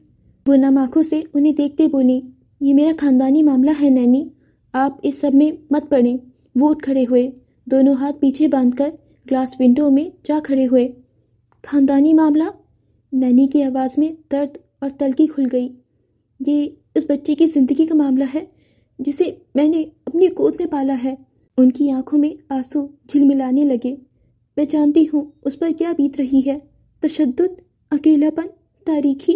S1: وہ نم آنکھوں سے انہیں دیکھتے بولی۔ یہ میرا خاندانی معاملہ ہے نینی، آپ اس سب میں مت پڑیں۔ وہ اٹھ کھڑے ہوئے، دونوں ہاتھ پیچھے باندھ کر گلاس ونڈو میں جا کھڑے ہوئے۔ خاندانی معاملہ؟ نینی کی آواز میں درد اور تلخی کھل گئی۔ یہ اس بچے کی زندگی کا معاملہ ہے جسے میں نے اپنی گود میں پالا ہے۔ ان کی آنکھوں میں آنسو جھلملانے لگے۔ میں جانتی ہوں اس پر کیا بیت رہی ہے، تشدد، اکیلا پن، تاریکی۔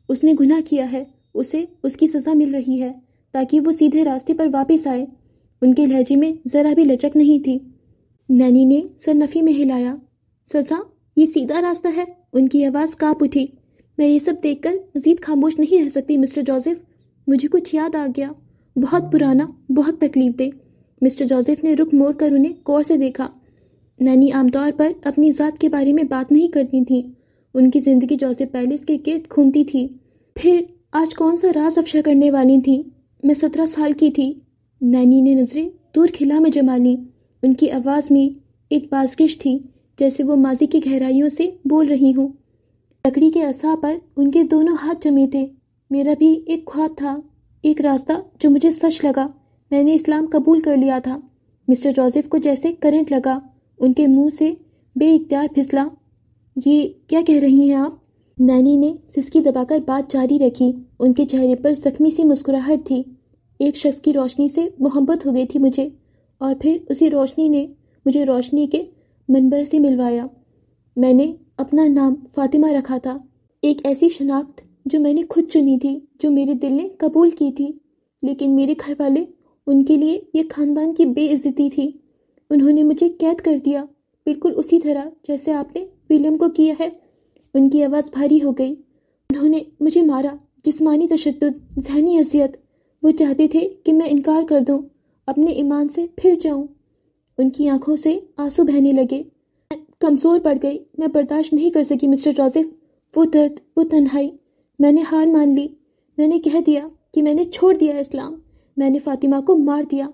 S1: اس نے گناہ کیا ہے، اسے اس کی سزا مل رہی ہے تاکہ وہ سیدھے راستے پر واپس آئے۔ ان کے لہجے میں ذرا بھی لچک نہیں تھی۔ نینی نے سر نفی میں ہلایا۔ سزا؟ یہ سیدھا راستہ ہے؟ ان کی آواز کانپ اٹھی۔ میں یہ سب دیکھ کر مزید خاموش نہیں رہ سکتی مسٹر جوزف۔ مجھے کچھ یاد آ گیا، بہت پرانا، بہت تکلیف دہ۔ مسٹر جوزف نے رخ موڑ کر انہیں غور سے دیکھا۔ نینی عام طور پر اپنی ذات کے بارے میں بات نہیں کرتی تھیں، ان کی زندگی جوزف پیلس کے گرد گھومتی تھی۔ پھر آج کون سا راز افشا کرنے والی تھیں؟ میں 17 سال کی تھی۔ نینی نے نظریں دور خلا میں جما لیں۔ ان کی آواز میں ایک بازگشت تھی، جیسے وہ ماضی کی گہرائیوں سے بول رہی ہوں۔ لکڑی کے عصا پر ان کے دونوں ہاتھ جمے تھے۔ میرا بھی ایک خواب تھا، ایک راستہ جو مجھے سچ لگا۔ میں نے اسلام قبول کر لیا تھا۔ مسٹر جوزف کو جیسے کرنٹ لگا، ان کے منہ سے بے اختیار پھسلا۔ یہ کیا کہہ رہی ہیں آپ؟ نینی نے سسکی دبا کر بات جاری رکھی۔ ان کے چہرے پر زخمی سی مسکراہٹ تھی۔ ایک شخص کی روشنی سے محبت ہو گئی تھی مجھے، اور پھر اسی روشنی نے مجھے روشنی کے منبر سے ملوایا۔ میں نے اپنا نام فاطمہ رکھا تھا، ایک ایسی شناخت جو میں نے خود چنی تھی، جو میرے دل نے قبول کی تھی، لیکن میرے گھر والے، ان کے لیے یہ خاندان کی بے عزتی تھی۔ انہوں نے مجھے قید کر دیا، بالکل اسی طرح جیسے آپ نے ولیم کو کیا ہے۔ ان کی آواز بھاری ہو گئی۔ انہوں نے مجھے مارا، جسمانی تشدد، ذہنی اذیت۔ وہ چاہتے تھے کہ میں انکار کر دوں، اپنے ایمان سے پھر جاؤں۔ ان کی آنکھوں سے آنسو بہنے لگے۔ میں کمزور پڑ گئی، میں برداشت نہیں کر سکی مسٹر جوزف، وہ درد، وہ تنہائی۔ میں نے ہار مان لی۔ میں نے کہہ دیا کہ میں نے چھوڑ دیا اسلام۔ میں نے فاطمہ کو مار دیا،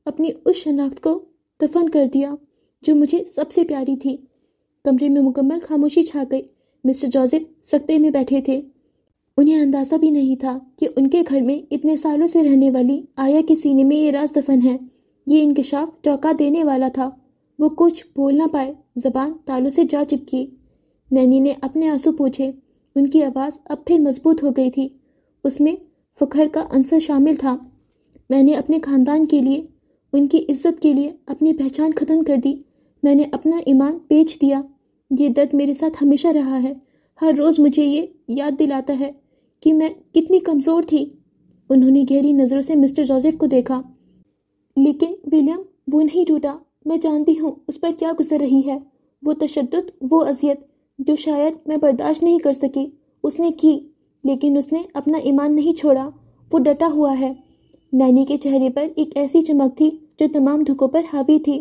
S1: اپنی اس شناخت کو دفن کر دیا جو مجھے سب سے پیاری تھی۔ کمرے میں مکمل خاموشی چھا گئی۔ مسٹر جوزف سکتے میں بیٹھے تھے۔ انہیں اندازہ بھی نہیں تھا کہ ان کے گھر میں اتنے سالوں سے رہنے والی آیا کے سینے میں یہ راز دفن ہے۔ یہ انکشاف چونکا دینے والا تھا۔ وہ کچھ بول نہ پائے، زبان تالوں سے جا چپکی۔ نینی نے اپنے آنسو پوچھے۔ ان کی آواز اب پھر مضبوط ہو گئی تھی، اس میں فخر کا عنصر شامل تھا۔ میں نے اپنے خاندان کے لیے، ان کی عزت کے لیے اپنی پہچان ختم کر دی۔ میں نے اپنا ایمان بیچ دیا۔ یہ درد میرے ساتھ ہمیشہ رہا ہے، ہر روز مجھے یہ یاد دلاتا ہے کہ میں کتنی کمزور تھی۔ انہوں نے گہری نظروں سے مسٹر جوزف کو دیکھا۔ لیکن ولیم، وہ نہیں ٹوٹا۔ میں جانتی ہوں اس پر کیا گزر رہی ہے۔ وہ تشدد، وہ اذیت جو شاید میں برداشت نہیں کر سکی، اس نے کی، لیکن اس نے اپنا ایمان نہیں چھوڑا۔ وہ ڈٹا ہوا ہے۔ نینی کے چہرے پر ایک ایسی چمک تھی جو تمام دکھوں پر حاوی تھی۔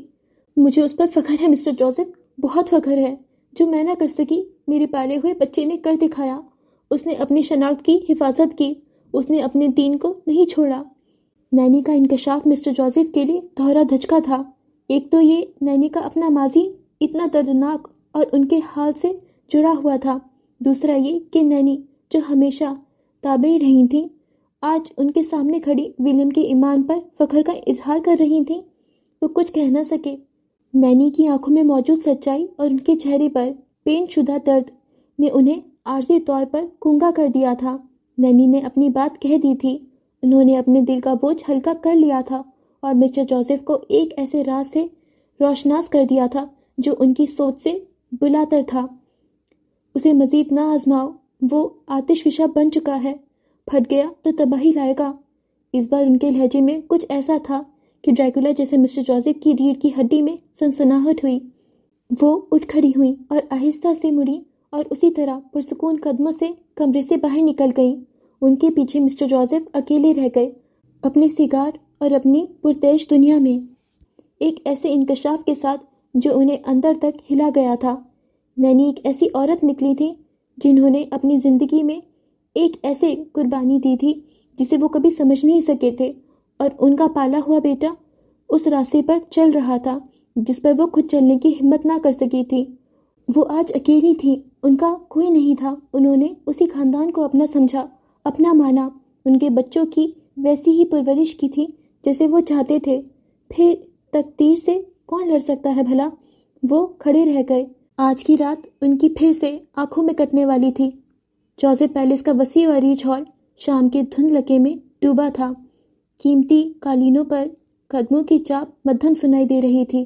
S1: مجھے اس پر فخر ہے مسٹر جوزف، بہت فخر ہے۔ جو میں نہ کر سکی، میرے پالے ہوئے بچے نے کر دکھایا۔ اس نے اپنی شناخت کی حفاظت کی، اس نے اپنے دین کو نہیں چھوڑا۔ نینی کا انکشاف مسٹر جوزف کے لیے دوہرا دھچکا تھا۔ ایک تو یہ نینی کا اپنا ماضی اتنا دردناک اور ان کے حال سے جڑا ہوا تھا، دوسرا یہ کہ نینی جو ہمیشہ تابع رہی تھیں، آج ان کے سامنے کھڑی ولیم کے ایمان پر فخر کا اظہار کر رہی تھیں۔ وہ کچھ کہہ نہ سکے۔ نینی کی آنکھوں میں موجود سچائی اور ان کے چہرے پر پینٹ شدہ درد نے انہیں عارضی طور پر گونگا کر دیا تھا۔ نینی نے اپنی بات کہہ دی تھی، انہوں نے اپنے دل کا بوجھ ہلکا کر لیا تھا اور مسٹر جوزف کو ایک ایسے راز سے روشناس کر دیا تھا جو ان کی سوچ سے بلاتر تھا۔ اسے مزید نہ آزماؤ، وہ آتش فشاں بن چکا ہے، پھٹ گیا تو تباہی لائے گا۔ اس بار ان کے لہجے میں کچھ ایسا تھا کہ ڈریکولا جیسے مسٹر جوزف کی ریڑھ کی ہڈی میں سنسناہٹ ہوئی۔ وہ اٹھ کھڑی ہوئیں اور آہستہ سے مڑیں اور اسی طرح پرسکون قدموں سے کمرے سے باہر نکل گئیں۔ ان کے پیچھے مسٹر جوزف اکیلے رہ گئے، اپنے سگار اور اپنی پرتیش دنیا میں، ایک ایسے انکشاف کے ساتھ جو انہیں اندر تک ہلا گیا تھا۔ نینی ایک ایسی عورت نکلی تھی جنہوں نے اپنی زندگی میں ایک ایسے قربانی دی تھی جسے وہ کبھی سمجھ نہیں سکے تھے، اور ان کا پالا ہوا بیٹا اس راستے پر چل رہا تھا جس پر وہ خود چلنے کی ہمت نہ کر سکی تھی۔ وہ آج اکیلی تھی، ان کا کوئی نہیں تھا۔ انہوں نے اسی خاندان کو اپنا سمجھا، اپنا مانا، ان کے بچوں کی ویسی ہی پرورش کی تھی جیسے وہ چاہتے تھے۔ پھر تقدیر سے کون لڑ سکتا ہے بھلا؟ وہ کھڑے رہ گئے۔ آج کی رات ان کی پھر سے آنکھوں میں کٹنے والی تھی۔ جوزف پیلس کا وسیع و عریض ہال شام کے دھند لکے میں ڈوبا تھا۔ قیمتی قالینوں پر قدموں کی چاپ مدھم سنائی دے رہی تھی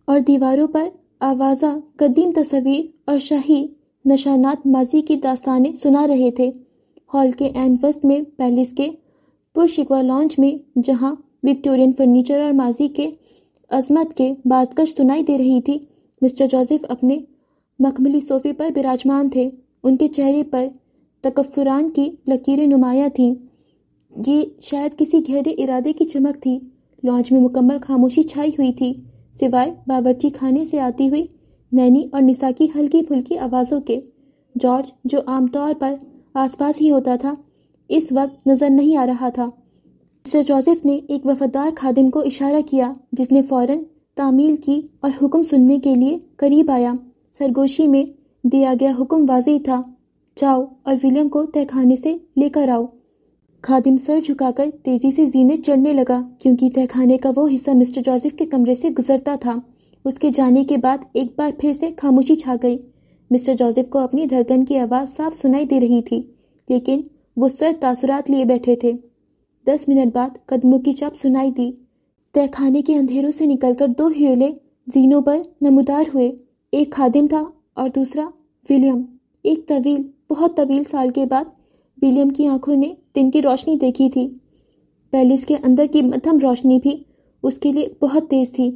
S1: اور دیواروں پر آوازہ قدیم تصاویر اور شاہی نشانات ماضی کی داستانیں سنا رہے تھے۔ ہال کے عین وسط میں پیلس کے پرشکوہ لانج میں، جہاں وکٹورین فرنیچر اور ماضی کے عظمت کے بازگشت سنائی دے رہی تھی، مسٹر جوزف اپنے مخملی صوفے پر براجمان تھے۔ ان کے چہرے پر تکفران کی لکیریں نمایاں تھیں۔ یہ شاید کسی گہرے ارادے کی چمک تھی۔ لانج میں مکمل خاموشی چھائی ہوئی تھی، سوائے باورچی خانے سے آتی ہوئی نینی اور نساء کی ہلکی پھلکی آوازوں کے۔ جارج، جو عام طور پر آس پاس ہی ہوتا تھا، اس وقت نظر نہیں آ رہا تھا۔ مسٹر جوزف نے ایک وفادار خادم کو اشارہ کیا جس نے فوراً تعمیل کی اور حکم سننے کے لیے قریب آیا۔ سرگوشی میں دیا گیا حکم واضح تھا، جاؤ اور ولیم کو تہہ خانے سے لے کر آؤ۔ خادم سر جھکا کر تیزی سے زینے چڑھنے لگا کیونکہ تہہ خانے کا وہ حصہ مسٹر جوزف کے کمرے سے گزرتا تھا۔ اس کے جانے کے بعد ایک بار پھر سے خاموشی چھا گئی۔ مسٹر جوزف کو اپنی دھڑکن کی آواز صاف سنائی دے رہی تھی، لیکن وہ سر تاثرات لیے بیٹھے تھے۔ 10 منٹ بعد قدموں کی چاپ سنائی دی۔ تہہ خانے کے اندھیروں سے نکل کر 2 ہیولے زینوں پر نمودار ہوئے۔ ایک خادم تھا اور دوسرا ولیم۔ ایک طویل، بہت طویل سال کے بعد ولیم کی آنکھوں نے دن کی روشنی دیکھی تھی۔ پیلس کے اندر کی مدھم روشنی بھی اس کے لیے بہت تیز تھی۔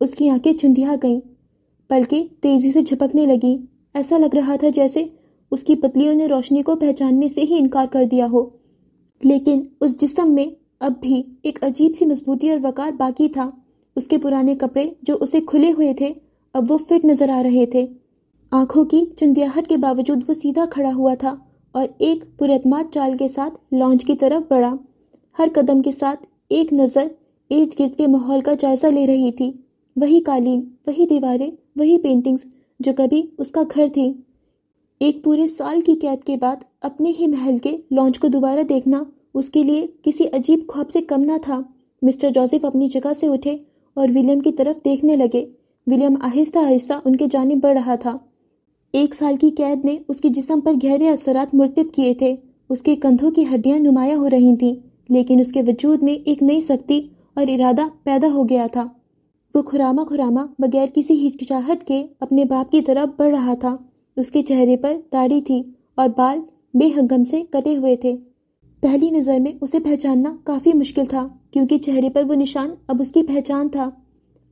S1: اس کی آنکھیں چندھیا گئیں، پلکیں تیزی سے جھپکنے لگیں۔ ایسا لگ رہا تھا جیسے اس کی پتلیوں نے روشنی کو پہچاننے سے ہی انکار کر دیا ہو۔ لیکن اس جسم میں اب بھی ایک عجیب سی مضبوطی اور وقار باقی تھا۔ اس کے پرانے کپڑے جو اسے کھلے ہوئے تھے اب وہ فٹ نظر آ رہے تھے۔ آنکھوں کی چندیاہٹ کے باوجود وہ سیدھا کھڑا ہوا تھا اور ایک پراعتماد چال کے ساتھ لانچ کی طرف بڑھا۔ ہر قدم کے ساتھ ایک نظر ارد گرد کے ماحول کا جائزہ لے رہی تھی۔ وہی قالین، وہی دیواریں، وہی پینٹنگز جو کبھی اس کا گھر تھی۔ ایک پورے سال کی قید کے بعد اپنے ہی محل کے لانچ کو دوبارہ دیکھنا اس کے لیے کسی عجیب خواب سے کم نہ تھا۔ مسٹر جوزف اپنی جگہ سے اٹھے اور ولیم کی طرف دیکھنے لگے۔ ولیم آہستہ آہستہ ان کے جانب بڑھ رہا تھا۔ 1 سال کی قید نے اس کے جسم پر گہرے اثرات مرتب کیے تھے۔ اس کے کندھوں کی ہڈیاں نمایاں ہو رہی تھیں، لیکن اس کے وجود میں ایک نئی سختی اور ارادہ پیدا ہو گیا تھا۔ وہ کھراما بغیر کسی ہچکچاہٹ کے اپنے باپ کی طرف بڑھ رہا تھا۔ اس کے چہرے پر داڑھی تھی اور بال بے حکم سے کٹے ہوئے تھے۔ پہلی نظر میں اسے پہچاننا کافی مشکل تھا، کیونکہ چہرے پر وہ نشان اب اس کی پہچان تھا۔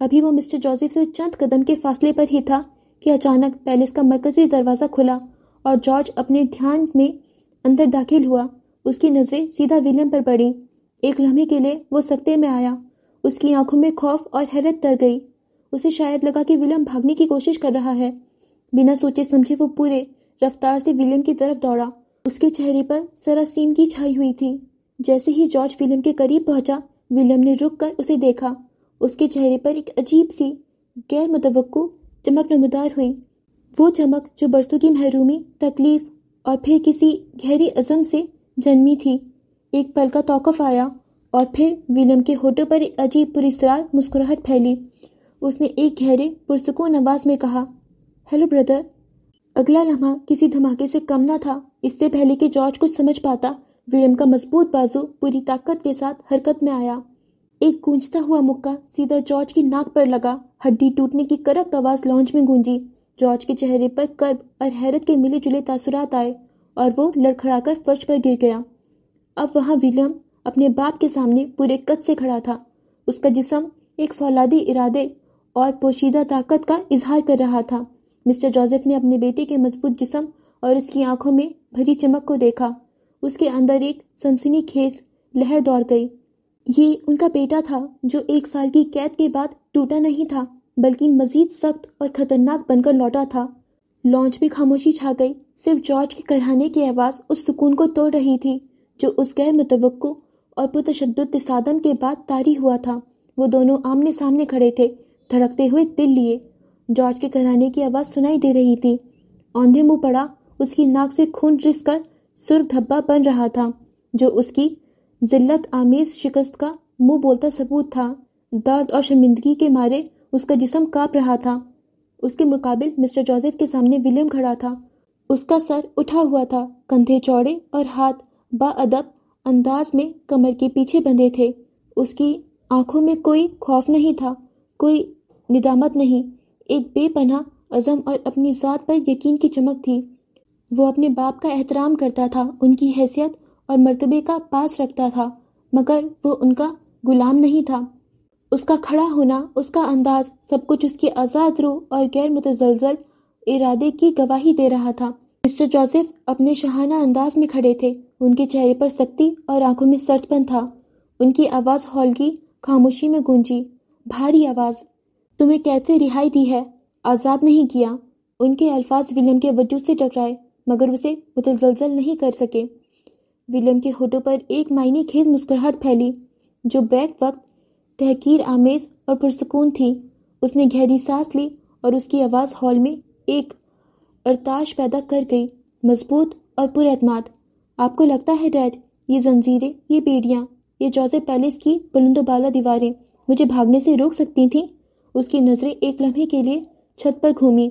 S1: ابھی وہ مسٹر جوزف سے چند قدم کے فاصلے پر ہی تھا کہ اچانک پیلس کا مرکزی دروازہ کھلا اور جارج اپنے دھیان میں اندر داخل ہوا۔ اس کی نظریں سیدھا ولیم پر پڑی۔ ایک لمحے کے لیے وہ سکتے میں آیا۔ اس کی آنکھوں میں خوف اور حیرت تر گئی۔ اسے شاید لگا کہ ولیم بھاگنے کی کوشش کر رہا ہے۔ بنا سوچے سمجھے وہ پورے رفتار سے ولیم کی طرف دوڑا۔ اس کے چہرے پر سراسیمگی چھائی ہوئی تھی۔ جیسے ہی جارج ولیم کے قریب پہنچا، ولیم نے رک کر اسے دیکھا۔ اس کے چہرے پر ایک عجیب سی غیر متوقع چمک نمودار ہوئی۔ وہ چمک جو برسوں کی محرومی، تکلیف اور پھر کسی گہری عزم سے جنمی تھی۔ ایک پل کا توقف آیا اور پھر ولیم کے ہونٹوں پر ایک عجیب پراسرار مسکراہٹ پھیلی۔ اس نے ایک گہرے پرسکون آواز میں کہا، ہیلو بردر۔ اگلا لمحہ کسی دھماکے سے کم نہ تھا۔ اس سے پہلے کہ جارج کچھ سمجھ پاتا، ولیم کا مضبوط بازو پوری طاقت کے ساتھ حرکت میں آیا۔ ایک گونجتا ہوا مکہ سیدھا جارج کی ناک پر لگا۔ ہڈی ٹوٹنے کی کرخت آواز لانچ میں گونجی۔ جارج کے چہرے پر کرب اور حیرت کے ملے جلے تاثرات آئے اور وہ لڑکھڑا کر فرش پر گر گیا۔ اب وہاں ولیم اپنے باپ کے سامنے پورے قد سے کھڑا تھا۔ اس کا جسم ایک فولادی ارادے اور پوشیدہ طاقت کا اظہار کر رہا تھا۔ مسٹر جوزف نے اپنے بیٹے کے مضبوط جسم اور اس کی آنکھوں میں بھری چمک کو دیکھا۔ اس کے اندر ایک سنسنی خیز لہر دوڑ گئی۔ یہ ان کا بیٹا تھا جو 1 سال کی قید کے بعد ٹوٹا نہیں تھا، بلکہ مزید سخت اور خطرناک بن کر لوٹا تھا۔ لانچ میں خاموشی چھا گئی۔ صرف جارج کے کہرانے کی آواز اس سکون کو توڑ رہی تھی جو اس غیر متوقع اور پرتشدد تصادم کے بعد طاری ہوا تھا۔ وہ دونوں آمنے سامنے کھڑے تھے، دھڑکتے ہوئے دل لیے۔ جارج کے کہرانے کی آواز سنائی دے رہی تھی۔ اوندھے منہ پڑا، اس کی ناک سے خون رس کر سرخ دھبا بن رہا تھا، جو اس کی ذلت آمیز شکست کا منہ بولتا ثبوت تھا۔ درد اور شرمندگی کے مارے اس کا جسم کانپ رہا تھا۔ اس کے مقابل مسٹر جوزف کے سامنے ولیم کھڑا تھا۔ اس کا سر اٹھا ہوا تھا، کندھے چوڑے اور ہاتھ باادب انداز میں کمر کے پیچھے بندھے تھے۔ اس کی آنکھوں میں کوئی خوف نہیں تھا، کوئی ندامت نہیں، ایک بے پناہ عزم اور اپنی ذات پر یقین کی چمک تھی۔ وہ اپنے باپ کا احترام کرتا تھا، ان کی حیثیت اور مرتبے کا پاس رکھتا تھا، مگر وہ ان کا غلام نہیں تھا۔ اس کا کھڑا ہونا، اس کا انداز، سب کچھ اس کی آزاد روح اور غیر متزلزل ارادے کی گواہی دے رہا تھا۔ مسٹر جوزف اپنے شاہانہ انداز میں کھڑے تھے۔ ان کے چہرے پر سختی اور آنکھوں میں سرد پن تھا۔ ان کی آواز ہال کی خاموشی میں گونجی، بھاری آواز، تمہیں قید سے رہائی دی ہے، آزاد نہیں کیا۔ ان کے الفاظ ولیم کے وجود سے ٹکرائے، مگر اسے متزلزل نہیں کر سکے۔ ولیم کے ہونٹوں پر ایک معنی خیز مسکراہٹ پھیلی جو بیک وقت تحقیر آمیز اور پرسکون تھی۔ اس نے گہری سانس لی اور اس کی آواز ہال میں ایک ارتعاش پیدا کر گئی، مضبوط اور پراعتماد۔ آپ کو لگتا ہے ڈیڈ، یہ زنجیریں، یہ بیڑیاں، یہ جوزف پیلس کی بلند و بالا دیواریں مجھے بھاگنے سے روک سکتی تھیں؟ اس کی نظریں ایک لمحے کے لیے چھت پر گھومی،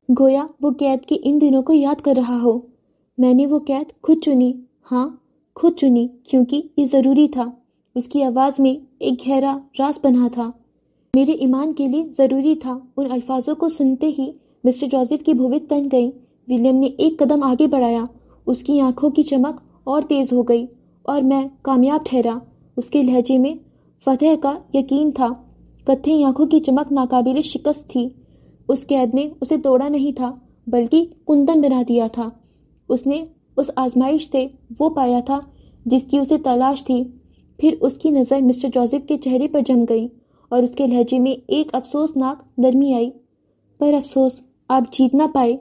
S1: گویا وہ قید کے ان دنوں کو یاد کر رہا ہو۔ میں نے وہ قید خود چنی، ہاں خود چنی، کیونکہ یہ ضروری تھا۔ اس کی آواز میں ایک گہرا راز بنا تھا۔ میرے ایمان کے لیے ضروری تھا۔ ان الفاظوں کو سنتے ہی مسٹر جوزف کی بھویں تن گئی۔ ولیم نے ایک قدم آگے بڑھایا۔ اس کی آنکھوں کی چمک اور تیز ہو گئی، اور میں کامیاب ٹھہرا۔ اس کے لہجے میں فتح کا یقین تھا۔ کتھئی آنکھوں کی چمک ناقابل شکست تھی۔ اس قید نے اسے توڑا نہیں تھا، بلکہ کندن بنا دیا تھا۔ اس نے اس آزمائش سے وہ پایا تھا جس کی اسے تلاش تھی۔ پھر اس کی نظر مسٹر جوزف کے چہرے پر جم گئی اور اس کے لہجے میں ایک افسوسناک نرمی آئی۔ پر افسوس، آپ جیت نہ پائے۔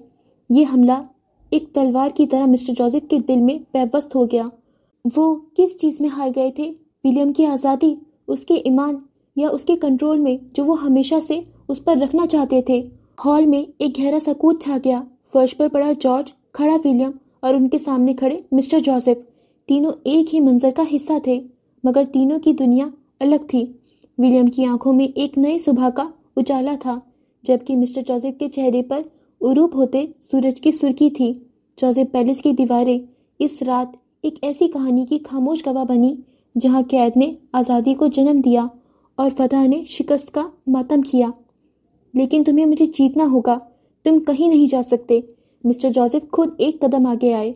S1: یہ حملہ ایک تلوار کی طرح مسٹر جوزف کے دل میں پیوست ہو گیا۔ وہ کس چیز میں ہار گئے تھے؟ ولیم کی آزادی، اس کے ایمان، یا اس کے کنٹرول میں جو وہ ہمیشہ سے اس پر رکھنا چاہتے تھے؟ ہال میں ایک گہرا سکوت چھا گیا۔ فرش پر پڑا جارج، کھڑا ولیم اور ان کے سامنے کھڑے مسٹر جوزف، تینوں ایک ہی منظر کا حصہ تھے، مگر تینوں کی دنیا الگ تھی۔ ولیم کی آنکھوں میں ایک نئے صبح کا اجالا تھا، جبکہ مسٹر جوزف کے چہرے پر غروب ہوتے سورج کی سرخی تھی۔ جوزف پیلس کی دیواریں اس رات ایک ایسی کہانی کی خاموش گواہ بنی جہاں قید نے آزادی کو جنم دیا اور فتح نے شکست کا ماتم کیا۔ لیکن تمہیں مجھے جیتنا ہوگا، تم کہیں نہیں جا سکتے۔ مسٹر جوزف خود ایک قدم آگے آئے۔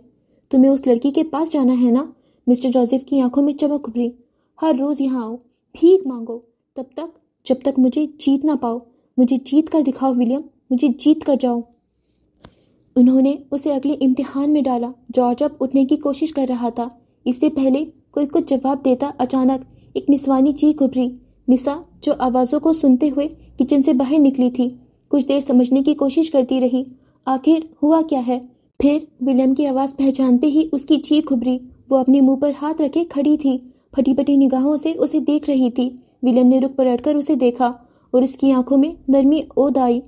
S1: تمہیں اس لڑکی کے پاس جانا ہے نا؟ مسٹر جوزف کی آنکھوں میں چمک ابھری۔ ہر روز یہاں آؤ، بھیک مانگو، جب تک مجھے جیت نہ پاؤ۔ مجھے جیت کر دکھاؤ ولیم، مجھے جیت کر جاؤ۔ انہوں نے اسے اگلے امتحان میں ڈالا۔ جارج اب اٹھنے کی کوشش کر رہا تھا۔ اس سے پہلے کوئی کچھ جواب دیتا اچانک ایک نسوانی چیخ ابھری۔ نسا، جو آوازوں کو سنتے ہوئے کچن سے باہر نکلی تھی، کچھ دیر سمجھنے کی کوشش کرتی رہی آخر ہوا کیا ہے۔ پھر ولیم کی آواز پہچانتے ہی اس کی چیخ ابھری۔ وہ اپنے منہ پر ہاتھ رکھے کھڑی تھی، پھٹی پٹی نگاہوں سے اسے دیکھ رہی تھی۔ ولیم نے رک پلٹ کر اسے دیکھا اور اس کی آنکھوں میں نرمی اود آئی۔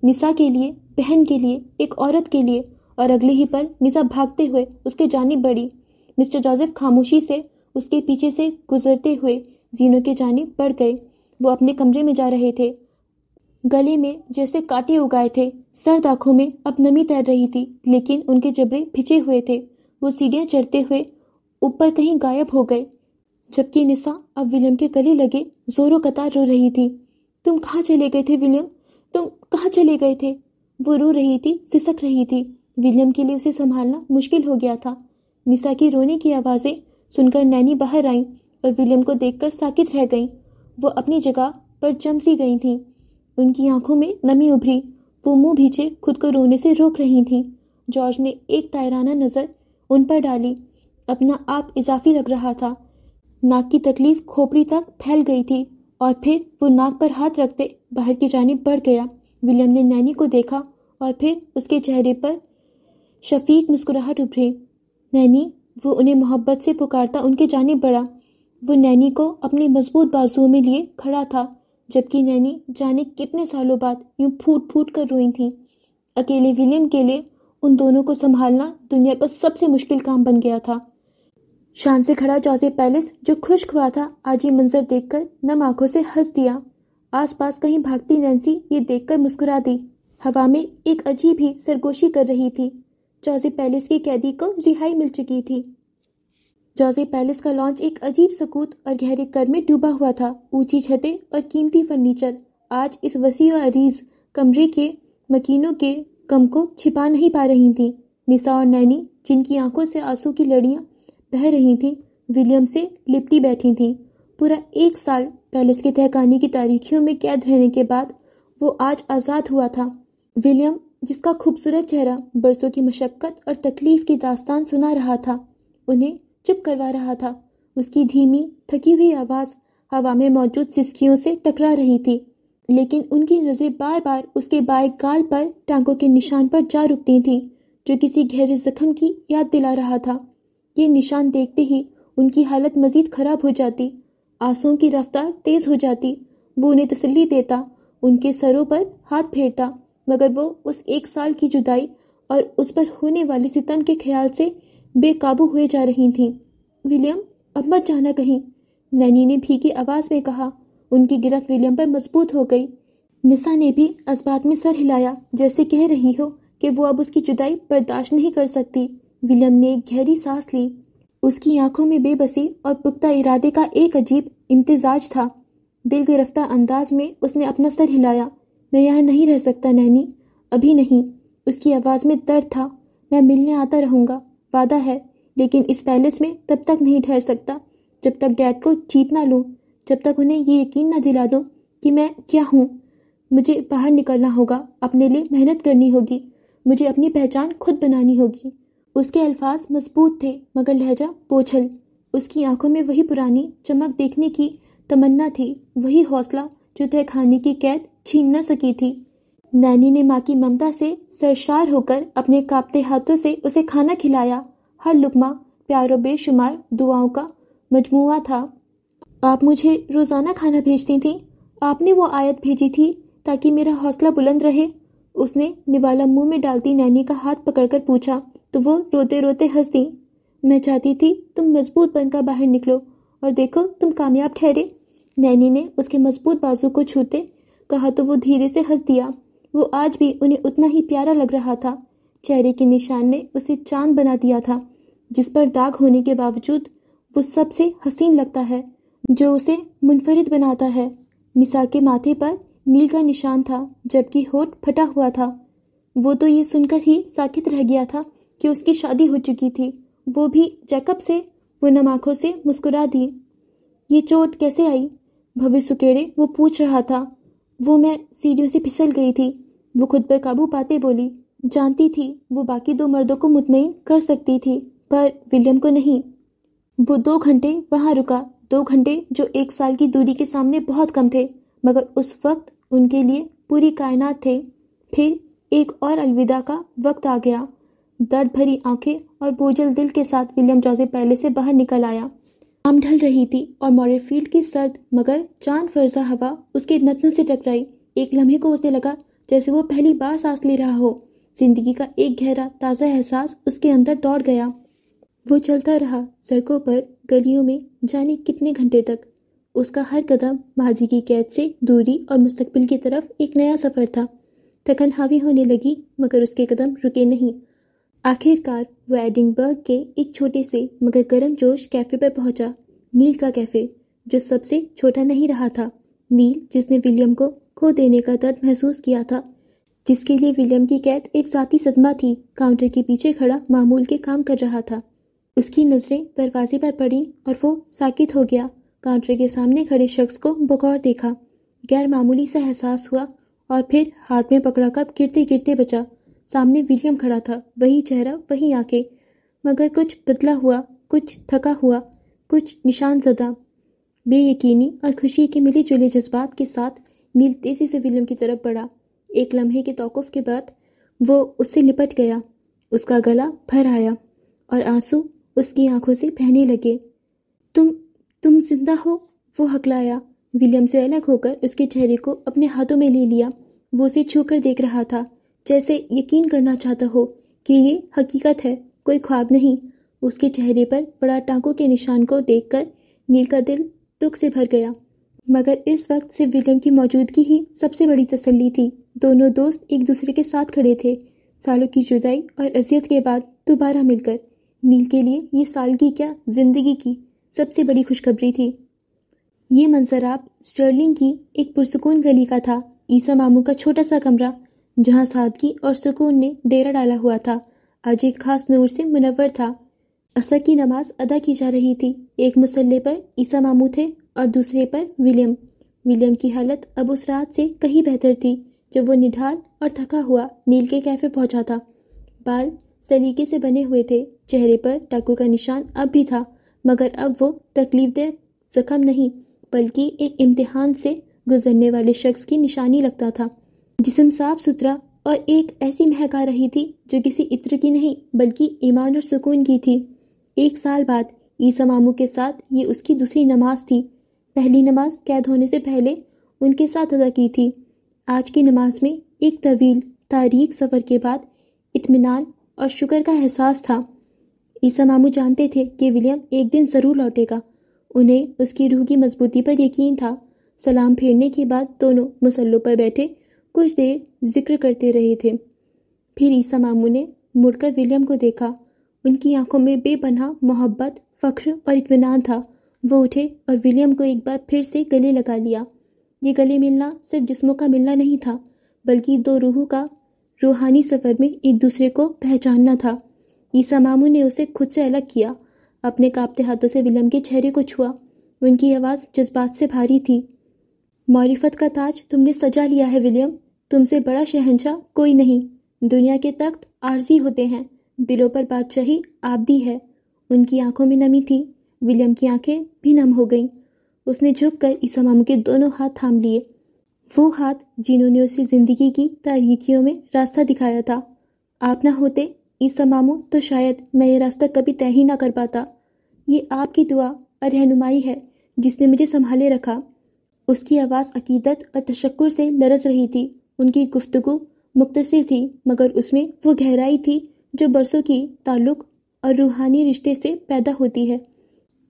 S1: نسا کے لیے، بہن کے لیے، ایک عورت کے لیے، اور اگلے ہی پل نسا بھاگتے ہوئے اس کے جانب بڑھی۔ مسٹر جوزف خاموشی سے اس کے پیچھے سے گزرتے ہوئے زینوں کے جانب بڑھ گئے۔ وہ اپنے کمرے میں جا رہے تھے، گلے میں جیسے کانٹے اگائے تھے، سرد آنکھوں میں اب نمی تیر رہی تھی، لیکن ان کے جبڑے بھیجے ہوئے تھے۔ وہ سیڑھیاں چڑھتے ہوئے اوپر کہیں غائب ہو گئے، جبکہ نسا اب ولیم کے گلے لگے زوروں قطار رو رہی تھی۔ تم کہاں چلے گئے تھے ولیم؟ تم کہاں چلے گئے تھے؟ وہ رو رہی تھی، سسک رہی تھی۔ ولیم کے لیے اسے سنبھالنا مشکل ہو گیا تھا۔ نسا کی رونے کی آوازیں سن کر نینی باہر آئیں اور ولیم کو دیکھ کر ساکت رہ گئیں۔ وہ اپنی جگہ پر جم سی گئی تھیں، ان کی آنکھوں میں نمی ابھری۔ وہ منہ بھیجے خود کو رونے سے روک رہی تھیں۔ جارج نے ایک طائرانہ نظر ان پر ڈالی۔ اپنا آپ اضافی لگ رہا تھا۔ ناک کی تکلیف کھوپڑی تک پھیل گئی تھی اور پھر وہ ناک پر ہاتھ رکھتے باہر کی جانب بڑھ گیا۔ ولیم نے نینی کو دیکھا اور پھر اس کے چہرے پر شفیق مسکراہٹ ابھری۔ نینی، وہ انہیں محبت سے پکارتا ان کے جانب بڑھا۔ وہ نینی کو اپنے مضبوط بازوؤں میں لیے کھڑا تھا، جبکہ نینی جانے کتنے سالوں بعد یوں پھوٹ پھوٹ کر روئی تھیں۔ اکیلے ولیم کے لیے ان دونوں کو سنبھالنا دنیا کا سب سے مشکل کام بن گیا تھا۔ شان سے کھڑا جوزف پیلس، جو خشک ہوا تھا، آج یہ منظر دیکھ کر نم آنکھوں سے ہنس دیا۔ آس پاس کہیں بھاگتی نینسی یہ دیکھ کر مسکرا دی۔ ہوا میں ایک عجیب ہی سرگوشی کر رہی تھی۔ جوزف پیلس کی قیدی کو رہائی مل چکی تھی۔ جوزف پیلس کا لانچ ایک عجیب سکوت اور گہرے کر میں ڈوبا ہوا تھا۔ اونچی چھتیں اور قیمتی فرنیچر آج اس وسیع و عریض کمرے کے مکینوں کے کم کو چھپا نہیں پا رہی تھیں۔ نسا اور نینی، جن کی آنکھوں سے آنسو کی لڑیاں بہہ رہی تھیں، ولیم سے لپٹی بیٹھی تھیں۔ پورا 1 سال پیلس کے تہخانے کی تاریکیوں میں قید رہنے کے بعد وہ آج آزاد ہوا تھا۔ ولیم، جس کا خوبصورت چہرہ برسوں کی مشقت اور تکلیف کی داستان سنا رہا تھا، انہیں چپ کروا رہا تھا۔ اس کی دھیمی، تھکی ہوئی آواز ہوا میں موجود سسکیوں سے ٹکرا رہی تھی، لیکن ان کی نظریں بار بار اس کے بائیں گال پر ٹانگوں کے نشان پر جا رکتی تھیں، جو کسی گہرے زخم کی یاد دلا رہا تھا۔ یہ نشان دیکھتے ہی ان کی حالت مزید خراب ہو جاتی، آنسوؤں کی رفتار تیز ہو جاتی۔ وہ انہیں تسلی دیتا، ان کے سروں پر ہاتھ پھیرتا، مگر وہ اس 1 سال کی جدائی اور اس پر ہونے والی ستم کے خیال سے بے قابو ہوئے جا رہی تھیں۔ ولیم، اب مت جانا کہیں، نینی نے بھیگی آواز میں کہا۔ ان کی گرفت ولیم پر مضبوط ہو گئی۔ نسا نے بھی اس بات میں سر ہلایا جیسے کہہ رہی ہو کہ وہ اب اس کی جدائی برداشت نہیں کر سکتی۔ ولیم نے ایک گہری سانس لی۔ اس کی آنکھوں میں بے بسی اور پختہ ارادے کا ایک عجیب امتزاج تھا۔ دل گرفتہ انداز میں اس نے اپنا سر ہلایا۔ میں یہاں نہیں رہ سکتا نینی، ابھی نہیں۔ اس کی آواز میں درد تھا۔ میں ملنے آتا رہوں گا، وعدہ ہے، لیکن اس پیلس میں تب تک نہیں ٹھہر سکتا جب تک ڈیڈ کو جیت نہ لوں، جب تک انہیں یہ یقین نہ دلا دوں کہ میں کیا ہوں۔ مجھے باہر نکلنا ہوگا، اپنے لیے محنت کرنی ہوگی، مجھے اپنی پہچان خود بنانی ہوگی۔ اس کے الفاظ مضبوط تھے مگر لہجہ بوجھل۔ اس کی آنکھوں میں وہی پرانی چمک دیکھنے کی تمنا تھی، وہی حوصلہ جو تہ خانے کی قید چھین نہ سکی تھی۔ نینی نے ماں کی ممتا سے سرشار ہو کر اپنے کانپتے ہاتھوں سے اسے کھانا کھلایا۔ ہر لقمہ پیار و بے شمار دعاؤں کا مجموعہ تھا۔ آپ مجھے روزانہ کھانا بھیجتی تھیں، آپ نے وہ آیت بھیجی تھی تاکہ میرا حوصلہ بلند رہے؟ اس نے نوالا منہ میں ڈالتی نینی کا ہاتھ پکڑ کر پوچھا تو وہ روتے روتے ہنس دی۔ میں چاہتی تھی تم مضبوط بن کر باہر نکلو، اور دیکھو تم کامیاب ٹھہرے۔ نینی نے اس کے مضبوط بازو کو چھوتے کہا تو وہ دھیرے سے ہنس دیا۔ وہ آج بھی انہیں اتنا ہی پیارا لگ رہا تھا۔ چہرے کے نشان نے اسے چاند بنا دیا تھا، جس پر داغ ہونے کے باوجود وہ سب سے حسین لگتا ہے، جو اسے منفرد بناتا ہے۔ نساء کے ماتھے پر نیل کا نشان تھا، جبکہ ہونٹ پھٹا ہوا تھا۔ وہ تو یہ سن کر ہی ساکت رہ گیا تھا کہ اس کی شادی ہو چکی تھی، وہ بھی جیکب سے۔ وہ نم آنکھوں سے مسکرا دی۔ یہ چوٹ کیسے آئی؟ بھوے سکیڑے وہ پوچھ رہا تھا۔ وہ میں سیڑھیوں سے پھسل گئی تھی، وہ خود پر قابو پاتے بولی۔ جانتی تھی وہ باقی 2 مردوں کو مطمئن کر سکتی تھی، پر ولیم کو نہیں۔ وہ 2 گھنٹے وہاں رکا، 2 گھنٹے جو 1 سال کی دوری کے سامنے بہت کم تھے، مگر اس وقت ان کے لیے پوری کائنات تھے۔ پھر ایک اور الوداع کا وقت آ گیا۔ درد بھری آنکھیں اور بوجھل دل کے ساتھ ولیم جوزف پہلے سے باہر نکل آیا۔ شام ڈھل رہی تھی اور مورے فیلڈ کی سرد مگر چاند فرزا ہوا اس کے نتنوں سے ٹکرائی۔ ایک لمحے کو اسے لگا جیسے وہ پہلی بار سانس لے رہا ہو۔ زندگی کا ایک گہرا تازہ احساس اس کے اندر دوڑ گیا۔ وہ چلتا رہا، سڑکوں پر، گلیوں میں، جانے کتنے گھنٹے تک۔ اس کا ہر قدم ماضی کی قید سے دوری اور مستقبل کی طرف ایک نیا سفر تھا۔ تھکن حاوی ہونے لگی، مگر اس کے قدم رکے نہیں۔ آخر کار وہ ایڈنبرگ کے ایک چھوٹے سے مگر گرم جوش کیفے پر پہنچا، نیل کا کیفے، جو سب سے چھوٹا نہیں رہا تھا۔ نیل جس نے ولیم کو کھو دینے کا درد محسوس کیا تھا، جس کے لیے ولیم کی قید ایک ذاتی صدمہ تھی، کاؤنٹر کے پیچھے کھڑا معمول کے کام کر رہا تھا۔ اس کی نظریں دروازے پر پڑیں اور وہ ساکت ہو گیا۔ کاؤنٹر کے سامنے کھڑے شخص کو بغور دیکھا، غیر معمولی سا احساس ہوا، اور پھر ہاتھ میں پکڑا کپ گرتے گرتے بچا۔ سامنے ولیم کھڑا تھا، وہی چہرہ، وہی آنکھیں، مگر کچھ بدلا ہوا، کچھ تھکا ہوا، کچھ نشان زدہ۔ بے یقینی اور خوشی کے ملے جلے جذبات کے ساتھ نیل تیزی سے ولیم کی طرف بڑھا۔ ایک لمحے کے توقف کے بعد وہ اس سے لپٹ گیا۔ اس کا گلا بھر آیا اور آنسو اس کی آنکھوں سے بہنے لگے۔ تم زندہ ہو؟ وہ ہکلایا۔ ولیم سے الگ ہو کر اس کے چہرے کو اپنے ہاتھوں میں لے لیا۔ وہ اسے چھو کر دیکھ رہا تھا، جیسے یقین کرنا چاہتا ہو کہ یہ حقیقت ہے، کوئی خواب نہیں۔ اس کے چہرے پر بڑا ٹانکوں کے نشان کو دیکھ کر نیل کا دل دکھ سے بھر گیا، مگر اس وقت صرف ولیم کی موجودگی ہی سب سے بڑی تسلی تھی۔ دونوں دوست ایک دوسرے کے ساتھ کھڑے تھے، سالوں کی جدائی اور اذیت کے بعد دوبارہ مل کر۔ نیل کے لیے یہ سال کی کیا، زندگی کی سب سے بڑی خوشخبری تھی۔ یہ منظراب سٹرلنگ کی ایک پرسکون گلی کا تھا، عیسیٰ ماموں کا چھوٹا سا کمرہ جہاں سادگی اور سکون نے ڈیرا ڈالا ہوا تھا، آج ایک خاص نور سے منور تھا۔ عصر کی نماز ادا کی جا رہی تھی۔ ایک مصلی پر عیسیٰ ماموں تھے اور دوسرے پر ولیم۔ ولیم کی حالت اب اس رات سے کہیں بہتر تھی جب وہ نڈھال اور تھکا ہوا نیل کے کیفے پہنچا تھا۔ بال سلیقے سے بنے ہوئے تھے، چہرے پر ٹاکو کا نشان اب بھی تھا، مگر اب وہ تکلیف دہ زخم نہیں بلکہ ایک امتحان سے گزرنے والے شخص کی نشانی لگتا تھا۔ جسم صاف ستھرا اور ایک ایسی مہک آ رہی تھی جو کسی عطر کی نہیں بلکہ ایمان اور سکون کی تھی۔ 1 سال بعد عیسیٰ ماموں کے ساتھ یہ اس کی دوسری نماز تھی۔ پہلی نماز قید ہونے سے پہلے ان کے ساتھ ادا کی تھی۔ آج کی نماز میں ایک طویل تاریک سفر کے بعد اطمینان اور شکر کا احساس تھا۔ عیسیٰ ماموں جانتے تھے کہ ولیم ایک دن ضرور لوٹے گا، انہیں اس کی روح کی مضبوطی پر یقین تھا۔ سلام پھیرنے کے بعد دونوں مصلوں پر بیٹھے کچھ دیر ذکر کرتے رہے تھے۔ پھر عیسیٰ ماموں نے مڑ کر ولیم کو دیکھا، ان کی آنکھوں میں بے پناہ محبت، فخر اور اطمینان تھا۔ وہ اٹھے اور ولیم کو ایک بار پھر سے گلے لگا لیا۔ یہ گلے ملنا صرف جسموں کا ملنا نہیں تھا، بلکہ 2 روحوں کا روحانی سفر میں ایک دوسرے کو پہچاننا تھا۔ عیسیٰ ماموں نے اسے خود سے الگ کیا، اپنے کانپتے ہاتھوں سے ولیم کے چہرے کو چھوا۔ ان کی آواز جذبات سے بھاری تھی۔ معرفت کا تاج تم نے سجا لیا ہے ولیم، تم سے بڑا شہنشاہ کوئی نہیں۔ دنیا کے تخت عارضی ہوتے ہیں، دلوں پر بادشاہی آبدی ہے۔ ان کی آنکھوں میں نمی تھی، ولیم کی آنکھیں بھی نم ہو گئیں۔ اس نے جھک کر عیسیٰ ماموں کے دونوں ہاتھ تھام لیے، وہ ہاتھ جنہوں نے اسے زندگی کی تاریکیوں میں راستہ دکھایا تھا۔ آپ نہ ہوتے عیسیٰ ماموں تو شاید میں یہ راستہ کبھی طے ہی نہ کر پاتا۔ یہ آپ کی دعا اور رہنمائی ہے جس نے مجھے سنبھالے رکھا۔ اس کی آواز عقیدت اور تشکر سے لرز رہی تھی۔ ان کی گفتگو مختصر تھی مگر اس میں وہ گہرائی تھی جو برسوں کی تعلق اور روحانی رشتے سے پیدا ہوتی ہے۔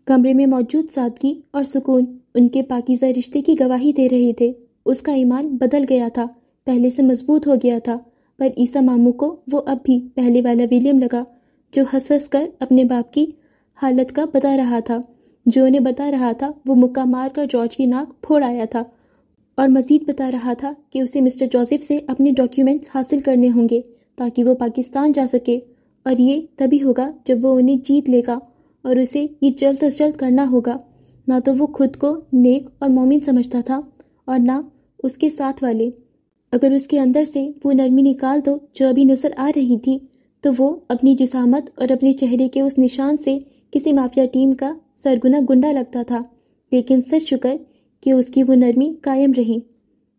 S1: کمرے میں موجود سادگی اور سکون ان کے پاکیزہ رشتے کی گواہی دے رہے تھے۔ اس کا ایمان بدل گیا تھا، پہلے سے مضبوط ہو گیا تھا، پر عیسیٰ ماموں کو وہ اب بھی پہلے والا ولیم لگا جو ہنس ہنس کر اپنے باپ کی حالت کا بتا رہا تھا، جو انہیں بتا رہا تھا وہ مکہ مار کر جارج کی ناک پھوڑ آیا تھا، اور مزید بتا رہا تھا کہ اسے مسٹر جوزف سے اپنے ڈاکیومنٹس حاصل کرنے ہوں گے تاکہ وہ پاکستان جا سکے، اور یہ تبھی ہوگا جب وہ انہیں جیت لے گا، اور اسے یہ جلد از جلد کرنا ہوگا۔ نہ تو وہ خود کو نیک اور مومن سمجھتا تھا اور نہ اس کے ساتھ والے۔ اگر اس کے اندر سے وہ نرمی نکال دو جو ابھی نظر آ رہی تھی تو وہ اپنی جسامت اور اپنے چہرے کے اس نشان سے کسی مافیا ٹیم کا سرگنا گنڈا لگتا تھا، لیکن سچ شکر کہ اس کی وہ نرمی قائم رہی۔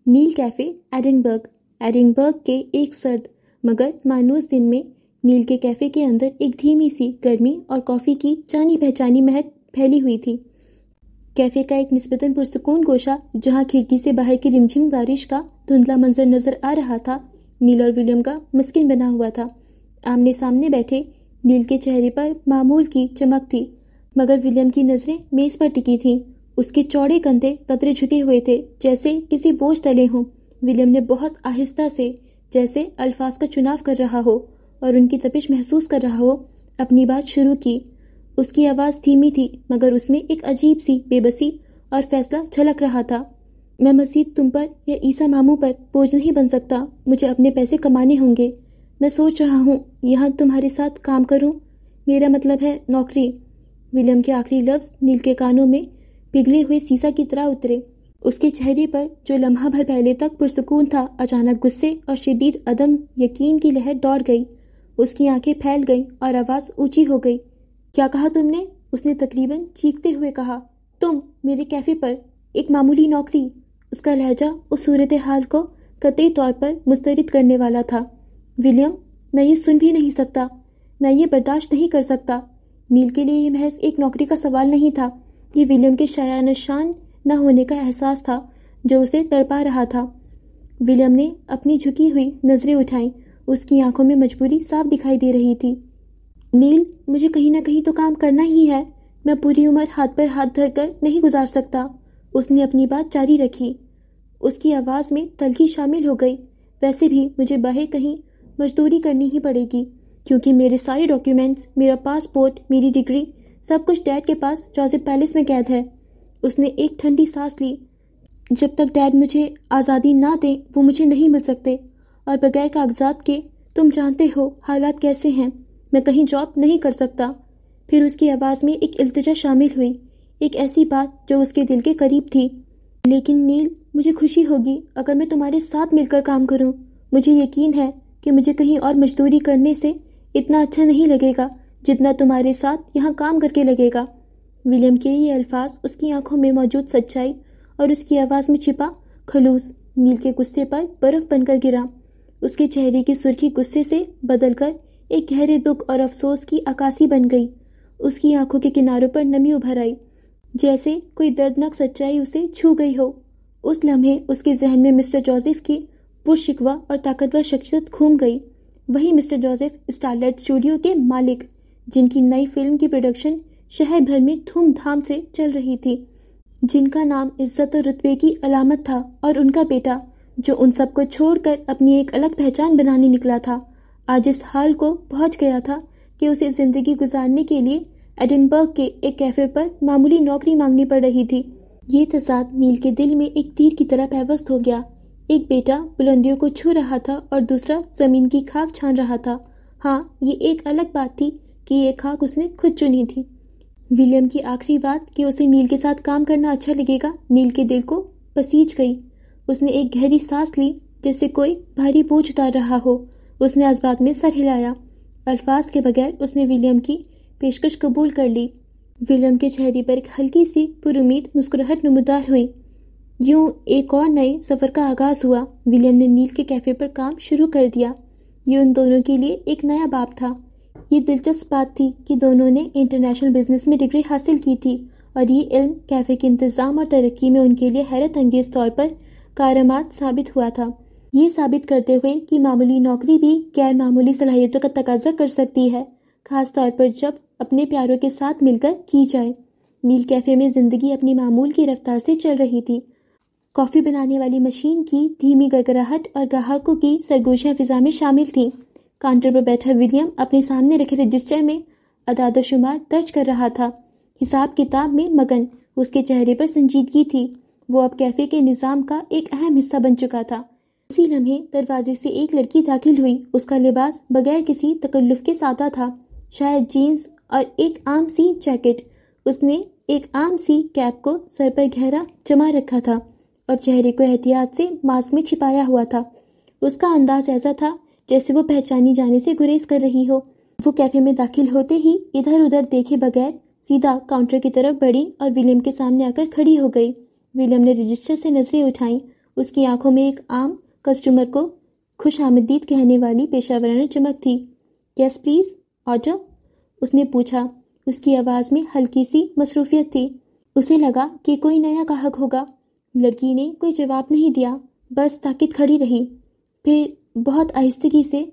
S1: نیل کیفے ایڈنبرگ کے ایک سرد مگر مانوس دن میں نیل کے کیفے کے اندر ایک دھیمی سی گرمی اور کافی کی جانی پہچانی مہک پھیلی ہوئی تھی۔ کیفے کا ایک نسبتاً پرسکون گوشہ جہاں کھڑکی سے باہر کی رمجھم بارش کا دھندلا منظر نظر آ رہا تھا، نیل اور ولیم کا مسکن بنا ہوا تھا۔ آمنے سامنے بیٹھے نیل کے چہرے پر معمول کی چمک تھی مگر ولیم کی نظریں میز پر ٹکی تھیں۔ اس کے چوڑے کندھے قطرے جھکے ہوئے تھے جیسے کسی بوجھ تلے ہوں۔ ولیم نے بہت آہستہ سے، جیسے الفاظ کا چناؤ کر رہا ہو اور ان کی تپش محسوس کر رہا ہو، اپنی بات شروع کی۔ اس کی آواز دھیمی تھی مگر اس میں ایک عجیب سی بے بسی اور فیصلہ جھلک رہا تھا۔ میں مزید تم پر یا عیسیٰ ماموں پر بوجھ نہیں بن سکتا، مجھے اپنے پیسے کمانے ہوں گے۔ میں سوچ رہا ہوں یہاں تمہارے ساتھ کام کروں، میرا مطلب ہے نوکری۔ ولیم کے آخری لفظ نیل کے کانوں میں پگھلے ہوئے سیسا کی طرح اترے۔ اس کے چہرے پر جو لمحہ بھر پہلے تک پرسکون تھا اچانک غصے اور شدید عدم یقین کی لہر دوڑ گئی۔ اس کی آنکھیں پھیل گئیں اور آواز اونچی ہو گئی۔ کیا کہا تم نے؟ اس نے تقریباً چیختے ہوئے کہا۔ تم میرے کیفے پر ایک معمولی نوکری؟ اس کا لہجہ اس صورتحال کو قطعی طور پر مسترد کرنے والا تھا۔ ولیم، میں یہ سن بھی نہیں سکتا، میں یہ برداشت نہیں کر سکتا۔ نیل کے لیے یہ محض ایک نوکری کا سوال نہیں تھا، یہ ولیم کے شایع نشان نہ ہونے کا احساس تھا جو اسے تڑپا رہا تھا۔ ولیم نے اپنی جھکی ہوئی نظریں اٹھائیں، اس کی آنکھوں میں مجبوری صاف دکھائی دے رہی تھی۔ نیل، مجھے کہیں نہ کہیں تو کام کرنا ہی ہے، میں پوری عمر ہاتھ پر ہاتھ دھر کر نہیں گزار سکتا۔ اس نے اپنی بات جاری رکھی، اس کی آواز میں تلخی شامل ہو گئی۔ ویسے بھی مجھے باہر کہیں مزدوری کرنی ہی پڑے گی کیونکہ میرے سارے ڈاکیومنٹس، میرا پاسپورٹ، میری ڈگری، سب کچھ ڈیڈ کے پاس جوزف پیلس میں قید ہے۔ اس نے ایک ٹھنڈی سانس لی۔ جب تک ڈیڈ مجھے آزادی نہ دیں وہ مجھے نہیں مل سکتے، اور بغیر کاغذات کے تم جانتے ہو حالات کیسے ہیں، میں کہیں جاب نہیں کر سکتا۔ پھر اس کی آواز میں ایک التجا شامل ہوئی، ایک ایسی بات جو اس کے دل کے قریب تھی۔ لیکن نیل، مجھے خوشی ہوگی اگر میں تمہارے ساتھ مل کر کام کروں۔ مجھے یقین ہے کہ مجھے کہیں اور مزدوری کرنے سے اتنا اچھا نہیں لگے گا جتنا تمہارے ساتھ یہاں کام کر کے لگے گا۔ ولیم کے یہ الفاظ اس کی آنکھوں میں موجود سچائی اور اس کی آواز میں چھپا خلوص نیل کے غصے پر برف بن کر گرا۔ اس کے چہرے کی سرخی غصے سے بدل کر ایک گہرے دکھ اور افسوس کی عکاسی بن گئی۔ اس کی آنکھوں کے کناروں پر نمی ابھر آئی جیسے کوئی دردناک سچائی اسے چھو گئی ہو۔ اس لمحے اس کے ذہن میں مسٹر جوزف کی پرشکوہ اور طاقتور شخصیت گھوم گئی، وہی Mr Joseph star light studio کے مالک جن کی نئی فلم کی پروڈکشن شہر بھر میں دھوم دھام سے چل رہی تھی، جن کا نام عزت اور رتبے کی علامت تھا، اور ان کا بیٹا جو ان سب کو چھوڑ کر اپنی ایک الگ پہچان بنانے نکلا تھا، آج اس حال کو پہنچ گیا تھا کہ اسے زندگی گزارنے کے لیے ایڈنبرگ کے ایک کیفے پر معمولی نوکری مانگنی پڑ رہی تھی۔ یہ تصاد نیل کے دل میں ایک تیر کی طرح پیوست ہو گیا۔ ایک بیٹا بلندیوں کو چھو رہا تھا اور دوسرا زمین کی خاک چھان رہا تھا۔ ہاں، یہ ایک الگ بات تھی کہ یہ خاک اس نے خود چنی تھی۔ ولیم کی آخری بات کہ اسے نیل کے ساتھ کام کرنا اچھا لگے گا نیل کے دل کو پسیج گئی۔ اس نے ایک گہری سانس لی جیسے کوئی بھاری بوجھ اتار رہا ہو۔ اس نے اس بات میں سر ہلایا۔ الفاظ کے بغیر اس نے ولیم کی پیشکش قبول کر لی۔ ولیم کے چہرے پر ایک ہلکی سی پرامید مسکراہٹ نمودار ہوئی۔ یوں ایک اور نئے سفر کا آغاز ہوا۔ ولیم نے نیل کے کیفے پر کام شروع کر دیا۔ یہ ان دونوں کے لیے ایک نیا باب تھا۔ یہ دلچسپ بات تھی کہ دونوں نے انٹرنیشنل بزنس میں ڈگری حاصل کی تھی، اور یہ علم کیفے کے انتظام اور ترقی میں ان کے لیے حیرت انگیز طور پر کارآمد ثابت ہوا تھا، یہ ثابت کرتے ہوئے کہ معمولی نوکری بھی غیر معمولی صلاحیتوں کا تقاضا کر سکتی ہے، خاص طور پر جب اپنے پیاروں کے ساتھ مل کر کی جائے۔ نیل کیفے میں زندگی اپنی معمول کی رفتار سے چل رہی تھی۔ کافی بنانے والی مشین کی دھیمی گڑگڑاہٹ اور گاہکوں کی سرگوشیاں فضا میں شامل تھیں۔ کاؤنٹر پر بیٹھا ولیم اپنے سامنے رکھے رجسٹر میں اعداد و شمار درج کر رہا تھا، حساب کتاب میں مگن۔ اس کے چہرے پر سنجیدگی تھی، وہ اب کیفے کے نظام کا ایک اہم حصہ بن چکا تھا۔ اسی لمحے دروازے سے ایک لڑکی داخل ہوئی۔ اس کا لباس بغیر کسی تکلف کے سادہ تھا، شاید جینز اور ایک عام سی جیکٹ۔ اس نے ایک عام سی کیپ کو سر پر گہرا جما رکھا تھا اور چہرے کو احتیاط سے ماسک میں چھپایا ہوا تھا۔ اس کا انداز ایسا تھا جیسے وہ پہچانی جانے سے گریز کر رہی ہو۔ وہ کیفے میں داخل ہوتے ہی ادھر ادھر دیکھے بغیر سیدھا کاؤنٹر کی طرف بڑھی اور ولیم کے سامنے آ کر کھڑی ہو گئی۔ ولیم نے رجسٹر سے نظریں اٹھائیں۔ اس کی آنکھوں میں ایک عام کسٹمر کو خوش آمدید کہنے والی پیشہ ورانہ چمک تھی۔ یس پلیز، آرڈر؟ اس نے پوچھا۔ اس کی آواز میں ہلکی سی مصروفیت تھی۔ اسے لگا کہ کوئی نیا گاہک ہوگا۔ لڑکی نے کوئی جواب نہیں دیا، بس ساکت کھڑی رہی۔ پھر بہت آہستگی سے،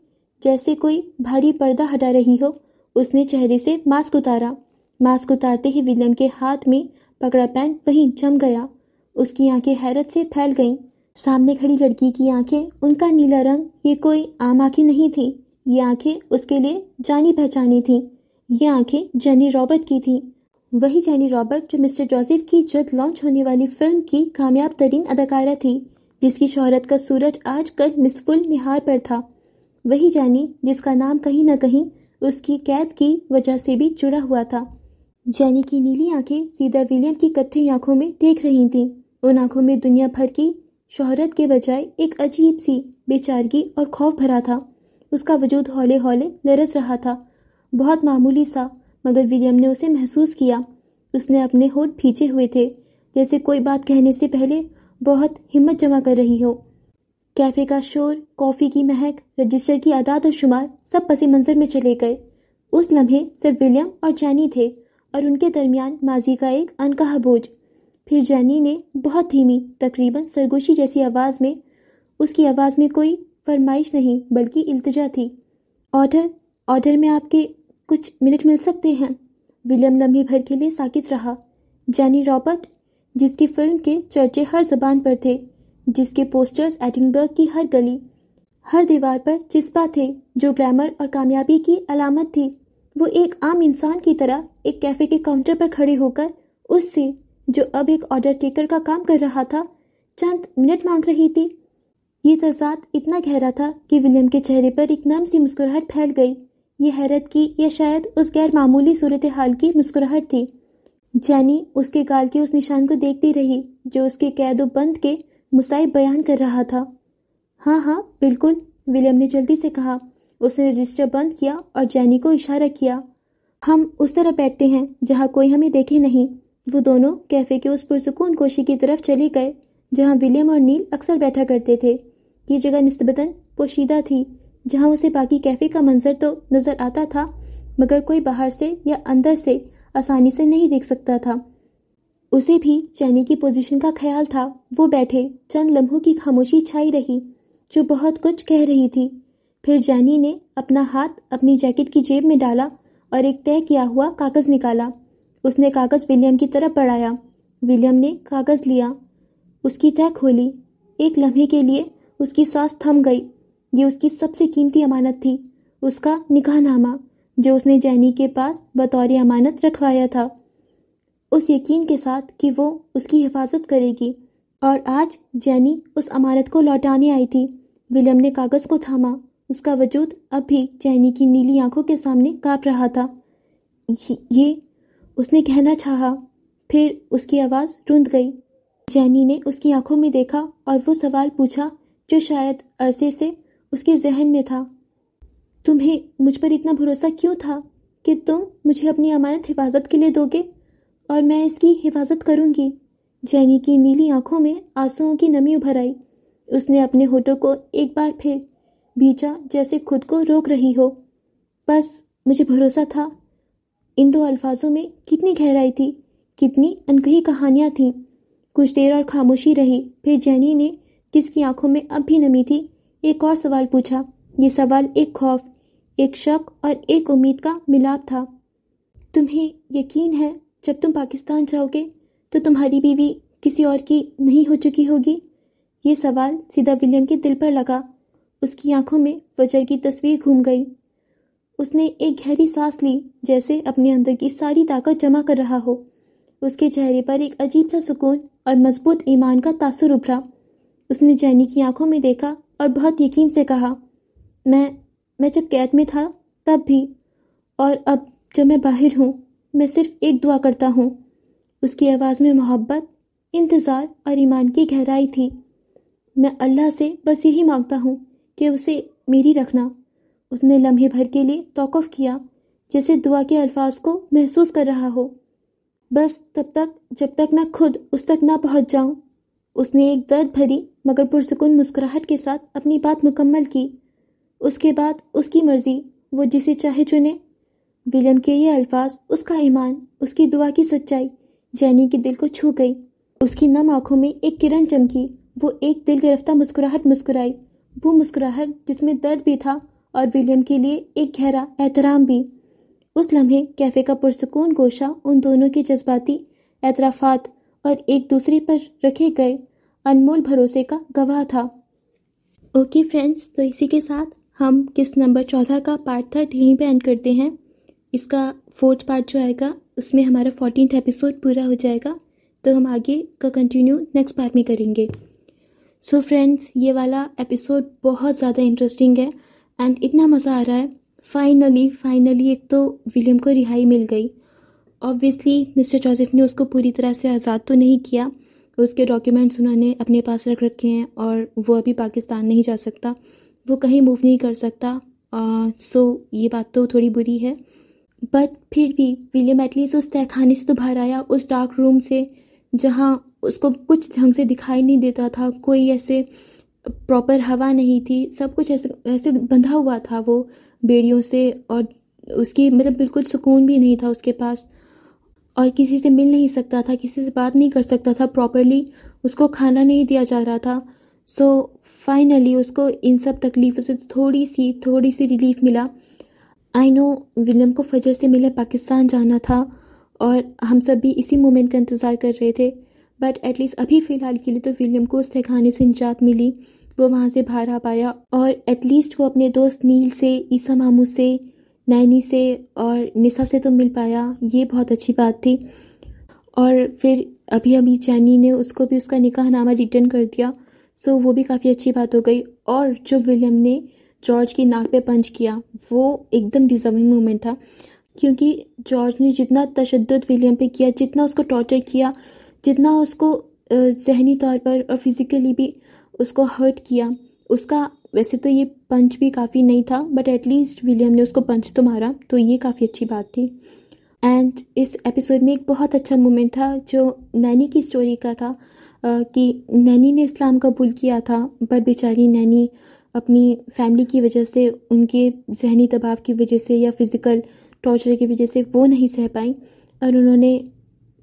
S1: جیسے کوئی بھاری پردہ ہٹا رہی ہو، اس نے چہرے سے ماسک اتارا۔ ماسک اتارتے ہی ولیم کے ہاتھ میں پکڑا پین وہیں جم گیا۔ اس کی آنکھیں حیرت سے پھیل گئیں۔ سامنے کھڑی لڑکی کی آنکھیں، ان کا نیلا رنگ، یہ کوئی عام آنکھیں نہیں تھیں۔ یہ آنکھیں اس کے لیے جانی پہچانی تھیں۔ یہ آنکھیں جینی رابرٹ کی تھیں، وہی جینی رابرٹ جو مسٹر جوزف کی جلد لانچ ہونے والی فلم کی کامیاب ترین اداکارہ تھی، جس کی شہرت کا سورج آج کل نصف النہار پر تھا۔ وہی جینی جس کا نام کہیں نہ کہیں اس کی قید کی وجہ سے بھی جڑا ہوا تھا۔ جینی کی نیلی آنکھیں سیدھا ولیم کی کتھئی آنکھوں میں دیکھ رہی تھیں۔ ان آنکھوں میں دنیا بھر کی شہرت کے بجائے ایک عجیب سی بے چارگی اور خوف بھرا تھا۔ اس کا وجود ہولے ہولے لرز رہا تھا، بہت معمولی سا، مگر ولیم نے اسے محسوس کیا۔ اس نے اپنے ہونٹ بھینچے ہوئے تھے، جیسے کوئی بات کہنے سے پہلے بہت ہمت جمع کر رہی ہو۔ کیفے کا شور، کافی کی مہک، رجسٹر کی اعداد و شمار سب پس منظر میں چلے گئے۔ اس لمحے صرف ولیم اور جینی تھے، اور ان کے درمیان ماضی کا ایک انکہا بوجھ۔ پھر جینی نے بہت دھیمی، تقریباً سرگوشی جیسی آواز میں، اس کی آواز میں کوئی فرمائش نہیں بلکہ التجا تھی، آرڈر میں آپ کے کچھ منٹ مل سکتے ہیں؟ ولیم لمحے بھر کے لیے ساکت رہا۔ جینی رابرٹ، جس کی فلم کے چرچے ہر زبان پر تھے، جس کے پوسٹرز ایڈنبرگ کی ہر گلی، ہر دیوار پر چسپاں تھے، جو گلیمر اور کامیابی کی علامت تھی، وہ ایک عام انسان کی طرح ایک کیفے کے کاؤنٹر پر کھڑے ہو کر اس سے، جو اب ایک آرڈر ٹیکر کا کام کر رہا تھا، چند منٹ مانگ رہی تھی۔ یہ تضاد اتنا گہرا تھا کہ ولیم کے چہرے پر ایک نرم سی مسکراہٹ پھیل گئی۔ یہ حیرت کی یا شاید اس غیر معمولی صورتحال کی مسکراہٹ تھی۔ جینی اس کے گال کے اس نشان کو دیکھتی رہی جو اس کے قید و بند کے مصائب بیان کر رہا تھا۔ ہاں بالکل، ولیم نے جلدی سے کہا۔ اس نے رجسٹر بند کیا اور جینی کو اشارہ کیا۔ ہم اس طرح بیٹھتے ہیں جہاں کوئی ہمیں دیکھے نہیں۔ وہ دونوں کیفے کے اس پرسکون کوشے کی طرف چلے گئے جہاں ولیم اور نیل اکثر بیٹھا کرتے تھے۔ یہ جگہ نسبتاً پوشیدہ تھی، جہاں اسے باقی کیفے کا منظر تو نظر آتا تھا، مگر کوئی باہر سے یا اندر سے آسانی سے نہیں دیکھ سکتا تھا۔ اسے بھی جینی کی پوزیشن کا خیال تھا۔ وہ بیٹھے، چند لمحوں کی خاموشی چھائی رہی جو بہت کچھ کہہ رہی تھی۔ پھر جینی نے اپنا ہاتھ اپنی جیکٹ کی جیب میں ڈالا اور ایک طے کیا ہوا کاغذ نکالا۔ اس نے کاغذ ولیم کی طرف بڑھایا۔ ولیم نے کاغذ لیا، اس کی طے کھولی۔ ایک لمحے کے لیے اس کی سانس تھم گئی۔ یہ اس کی سب سے قیمتی امانت تھی، اس کا نکاح نامہ جو اس نے جینی کے پاس بطور امانت رکھوایا تھا، اس یقین کے ساتھ کہ وہ اس کی حفاظت کرے گی، اور آج جینی اس امانت کو لوٹانے آئی تھی۔ ولیم نے کاغذ کو تھاما، اس کا وجود اب بھی جینی کی نیلی آنکھوں کے سامنے کانپ رہا تھا۔ یہ اس نے کہنا چاہا، پھر اس کی آواز رند گئی۔ جینی نے اس کی آنکھوں میں دیکھا اور وہ سوال پوچھا جو شاید عرصے سے اس کے ذہن میں تھا۔ تمہیں مجھ پر اتنا بھروسہ کیوں تھا کہ تم مجھے اپنی امانت حفاظت کے لیے دو گے؟ اور میں اس کی حفاظت کروں گی۔ جینی کی نیلی آنکھوں میں آنسوؤں کی نمی ابھر آئی۔ اس نے اپنے ہونٹوں کو ایک بار پھر بھینچا جیسے خود کو روک رہی ہو۔ بس مجھے بھروسہ تھا۔ ان دو الفاظوں میں کتنی گہرائی تھی، کتنی انکہی کہانیاں تھیں۔ کچھ دیر اور خاموشی رہی، پھر جینی نے، جس کی آنکھوں میں اب بھی نمی تھی، ایک اور سوال پوچھا۔ یہ سوال ایک خوف، ایک شک اور ایک امید کا ملاپ تھا۔ تمہیں یقین ہے جب تم پاکستان جاؤ گے تو تمہاری بیوی کسی اور کی نہیں ہو چکی ہوگی؟ یہ سوال سیدھا ولیم کے دل پر لگا۔ اس کی آنکھوں میں فجر کی تصویر گھوم گئی۔ اس نے ایک گہری سانس لی، جیسے اپنے اندر کی ساری طاقت جمع کر رہا ہو۔ اس کے چہرے پر ایک عجیب سا سکون اور مضبوط ایمان کا تاثر ابھرا۔ اس نے جینی کی آنکھوں میں دیکھا اور بہت یقین سے کہا، میں جب قید میں تھا تب بھی، اور اب جب میں باہر ہوں، میں صرف ایک دعا کرتا ہوں۔ اس کی آواز میں محبت، انتظار اور ایمان کی گہرائی تھی۔ میں اللہ سے بس یہی مانگتا ہوں کہ اسے میری رکھنا۔ اس نے لمحے بھر کے لیے توقف کیا، جیسے دعا کے الفاظ کو محسوس کر رہا ہو۔ بس تب تک جب تک میں خود اس تک نہ پہنچ جاؤں۔ اس نے ایک درد بھری مگر پرسکون مسکراہٹ کے ساتھ اپنی بات مکمل کی۔ اس کے بعد اس کی مرضی، وہ جسے چاہے چنے۔ ولیم کے یہ الفاظ، اس کا ایمان، اس کی دعا کی سچائی جینی کے دل کو چھو گئی۔ اس کی نم آنکھوں میں ایک کرن چمکی۔ وہ ایک دل گرفتہ مسکراہٹ مسکرائی، وہ مسکراہٹ جس میں درد بھی تھا اور ولیم کے لیے ایک گہرا احترام بھی۔ اس لمحے کیفے کا پرسکون گوشہ ان دونوں کے جذباتی اعترافات اور ایک دوسرے پر رکھے گئے انمول بھروسے کا گواہ تھا۔ اوکے فرینڈز، تو اسی کے ساتھ ہم قسط نمبر 14 کا پارٹ 3 یہیں پہ اینڈ کرتے ہیں۔ اس کا 4تھ پارٹ جو آئے گا اس میں ہمارا 14th ایپیسوڈ پورا ہو جائے گا، تو ہم آگے کا کنٹینیو نیکسٹ پارٹ میں کریں گے۔ سو فرینڈز، یہ والا ایپیسوڈ بہت زیادہ انٹرسٹنگ ہے اینڈ اتنا مزہ آ رہا ہے۔ فائنلی ایک تو ولیم کو رہائی مل گئی۔ آبویسلی مسٹر جوزف نے اس کو پوری طرح سے آزاد تو نہیں کیا، اس کے ڈاکیومنٹس انہوں نے اپنے پاس رکھ رکھے ہیں اور وہ ابھی پاکستان نہیں جا سکتا، وہ کہیں موو نہیں کر سکتا۔ سو یہ بات تو تھوڑی بری ہے، بٹ پھر بھی ولیم ایٹ لیسٹ اس تہہ خانے سے تو باہر آیا، اس ڈارک روم سے جہاں اس کو کچھ ڈھنگ سے دکھائی نہیں دیتا تھا، کوئی ایسے پراپر ہوا نہیں تھی، سب کچھ ایسے بندھا ہوا تھا وہ بیڑیوں سے، اور اس کی مطلب بالکل سکون بھی نہیں تھا اس کے پاس، اور کسی سے مل نہیں سکتا تھا، کسی سے بات نہیں کر سکتا تھا پراپرلی، اس کو کھانا نہیں دیا جا رہا تھا۔ سو فائنلی اس کو ان سب تکلیفوں سے تھوڑی سی ریلیف ملا۔ آئی نو ولیم کو فجر سے ملے پاکستان جانا تھا اور ہم سب بھی اسی مومنٹ کا انتظار کر رہے تھے، بٹ ایٹ لیسٹ ابھی فی الحال کے لیے تو ولیم کو اس تہخانے سے نجات ملی، وہ وہاں سے باہر آ پایا، اور ایٹ لیسٹ وہ اپنے دوست نیل سے، عیسیٰ ماموں سے، نینی سے اور نسا سے تو مل پایا، یہ بہت اچھی بات تھی۔ اور پھر ابھی جینی نے اس کو بھی اس کا نکاح نامہ ریٹرن کر دیا، سو وہ بھی کافی اچھی بات ہو گئی۔ اور جو ولیم نے جارج کی ناک پہ پنچ کیا، وہ ایک دم ڈیزرونگ مومنٹ تھا، کیونکہ جارج نے جتنا تشدد ولیم پہ کیا، جتنا اس کو ٹارچر کیا، جتنا اس کو ذہنی طور پر اور فزیکلی بھی اس کو ہرٹ کیا، اس کا ویسے تو یہ پنچ بھی کافی نہیں تھا، بٹ ایٹ لیسٹ ولیم نے اس کو پنچ تو مارا، تو یہ کافی اچھی بات تھی۔ اینڈ اس ایپیسوڈ میں ایک بہت اچھا مومنٹ تھا جو نینی کی اسٹوری کا تھا، کہ نینی نے اسلام قبول کیا تھا، بٹ بیچاری نینی اپنی فیملی کی وجہ سے، ان کے ذہنی دباؤ کی وجہ سے یا فزیکل ٹارچر کی وجہ سے وہ نہیں سہ پائیں اور انہوں نے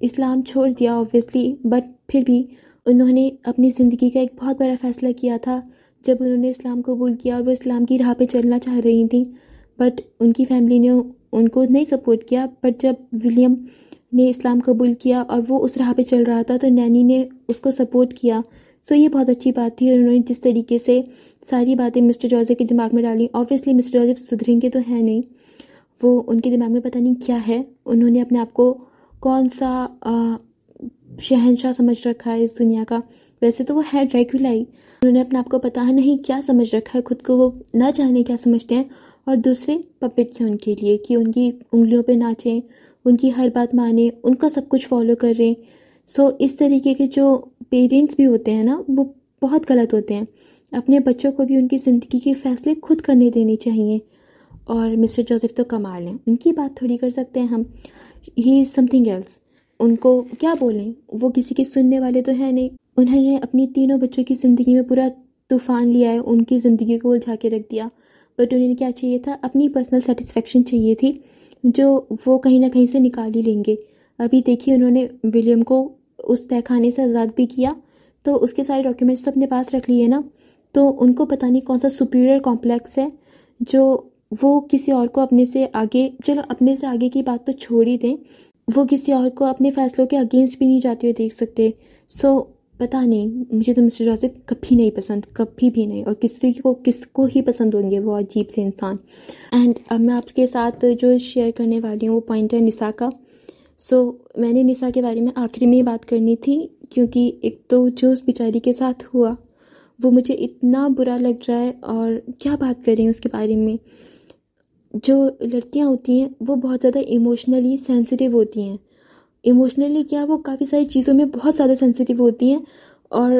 S1: اسلام چھوڑ دیا آبویسلی، بٹ پھر بھی انہوں نے اپنی زندگی کا ایک بہت بڑا فیصلہ کیا تھا جب انہوں نے اسلام قبول کیا، اور وہ اسلام کی راہ پہ چلنا چاہ رہی تھیں، بٹ ان کی فیملی نے ان کو نہیں سپورٹ کیا۔ بٹ جب ولیم نے اسلام قبول کیا اور وہ اس راہ پہ چل رہا تھا تو نینی نے اس کو سپورٹ کیا، سو یہ بہت اچھی بات تھی۔ اور انہوں نے جس طریقے سے ساری باتیں مسٹر جوزف کے دماغ میں ڈالیں، آبویسلی مسٹر جوزف سدھریں گے تو ہیں نہیں، وہ ان کے دماغ میں پتہ نہیں کیا ہے، انہوں نے اپنے آپ کو کون سا شہنشاہ سمجھ رکھا ہے اس دنیا کا، ویسے تو وہ ہے ڈریکولا ہی، انہوں نے اپنے آپ کو پتہ نہیں کیا سمجھ رکھا ہے، خود کو وہ نہ جانے کیا سمجھتے ہیں، اور دوسرے پپٹس ہیں ان کے لیے کہ ان کی انگلیوں پہ ناچیں، ان کی ہر بات مانیں، ان کا سب کچھ فالو کر رہے ہیں۔ سو اس طریقے کے جو پیرنٹس بھی ہوتے ہیں نا، وہ بہت غلط ہوتے ہیں، اپنے بچوں کو بھی ان کی زندگی کے فیصلے خود کرنے دینے چاہیے۔ اور مسٹر جوزف تو کمال ہیں، ان کی بات تھوڑی کر سکتے ہیں ہم، ہی از سم تھنگ ایلس۔ ان کو کیا بولیں، وہ کسی کے سننے والے تو ہیں نہیں. انہوں نے اپنی تینوں بچوں کی زندگی میں پورا طوفان لیا ہے، ان کی زندگی کو الجھا کے رکھ دیا. بٹ انہیں کیا چاہیے تھا؟ اپنی پرسنل سیٹسفیکشن چاہیے تھی، جو وہ کہیں نہ کہیں سے نکال ہی لیں گے. ابھی دیکھیے انہوں نے ولیم کو اس تہہ خانے سے آزاد بھی کیا، تو اس کے سارے ڈاکیومنٹس تو اپنے پاس رکھ لیے نا. تو ان کو پتہ نہیں کون سا سپیریئر کمپلیکس ہے جو وہ کسی اور کو اپنے سے آگے، چلو اپنے سے آگے کی بات تو چھوڑ ہی دیں، وہ کسی اور کو اپنے فیصلوں کے اگینسٹ بھی نہیں جاتے ہوئے دیکھ سکتے. سو پتہ نہیں، مجھے تو مسٹر جوزف کبھی نہیں پسند، کبھی بھی نہیں، اور کس کو ہی پسند ہوں گے، وہ عجیب سے انسان. اینڈ اب میں آپ کے ساتھ جو شیئر کرنے والی ہوں وہ پوائنٹ ہے نساء کا. سو میں نے نساء کے بارے میں آخری میں ہی بات کرنی تھی، کیونکہ ایک تو جو اس بیچاری کے ساتھ ہوا وہ مجھے اتنا برا لگ رہا ہے، اور کیا بات کریں اس کے بارے میں. جو لڑکیاں ہوتی ہیں وہ بہت زیادہ ایموشنلی سینسٹیو ہوتی ہیں. ایموشنلی کیا، وہ کافی ساری چیزوں میں بہت زیادہ سینسٹیو ہوتی ہیں، اور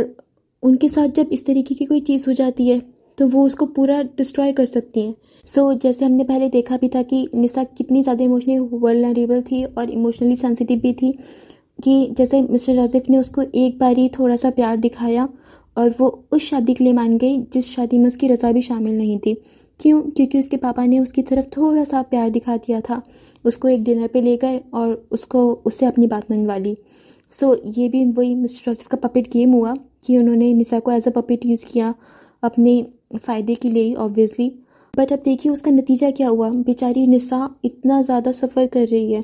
S1: ان کے ساتھ جب اس طریقے کی کوئی چیز ہو جاتی ہے تو وہ اس کو پورا ڈسٹروائے کر سکتی ہیں. سو جیسے ہم نے پہلے دیکھا بھی تھا کہ نساء کتنی زیادہ ایموشنلی ولنریبل تھی اور ایموشنلی سینسٹیو بھی تھی، کہ جیسے مسٹر جوزف نے اس کو ایک بار ہی تھوڑا سا پیار دکھایا اور وہ اس شادی کے لیے مان گئی جس شادی میں اس کی رضا بھی شامل نہیں تھی. کیوں؟ کیونکہ اس کے پاپا نے اس کی طرف تھوڑا سا پیار دکھا دیا تھا. اس کو ایک ڈنر پہ لے گئے اور اس سے اپنی بات منوا لی. سو یہ بھی وہی مسٹر جوزف کا پپٹ گیم ہوا کہ انہوں نے نساء کو ایز اے پپٹ یوز کیا اپنے فائدے کے لیے آبویسلی. بٹ اب دیکھیے اس کا نتیجہ کیا ہوا. بیچاری نساء اتنا زیادہ سفر کر رہی ہے.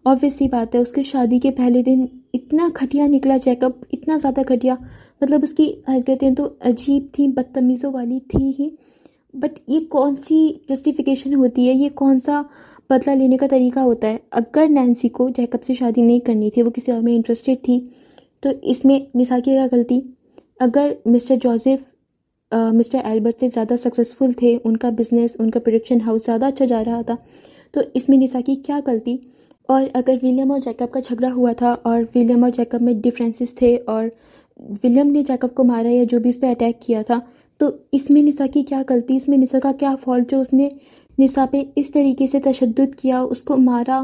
S1: آبویس سی بات ہے، اس کی شادی کے پہلے دن اتنا گھٹیا نکلا چیک اپ، اتنا زیادہ گھٹیا، مطلب اس کی حرکتیں تو عجیب تھیں، بدتمیزوں والی تھی ہی. بٹ یہ کون سی جسٹیفیکیشن ہوتی ہے، یہ کون سا بدلہ لینے کا طریقہ ہوتا ہے؟ اگر نینسی کو جیکب سے شادی نہیں کرنی تھی، وہ کسی اور میں انٹرسٹڈ تھی، تو اس میں نساء کی کیا غلطی؟ اگر مسٹر جوزف مسٹر ایلبرٹ سے زیادہ سکسیزفل تھے، ان کا بزنس، ان کا پروڈکشن ہاؤس زیادہ اچھا جا رہا تھا، تو اس میں نساء کی کیا غلطی؟ اور اگر ولیم اور جیکب کا جھگڑا ہوا تھا اور ولیم اور جیکب میں ڈفرینسز تھے اور ولیم نے جیکب کو مارا یا جو بھی اس پہ اٹیک کیا تھا، تو اس میں نساء کی کیا غلطی؟ اس میں نساء کا کیا فالٹ جو اس نے نساء پہ اس طریقے سے تشدد کیا، اس کو مارا،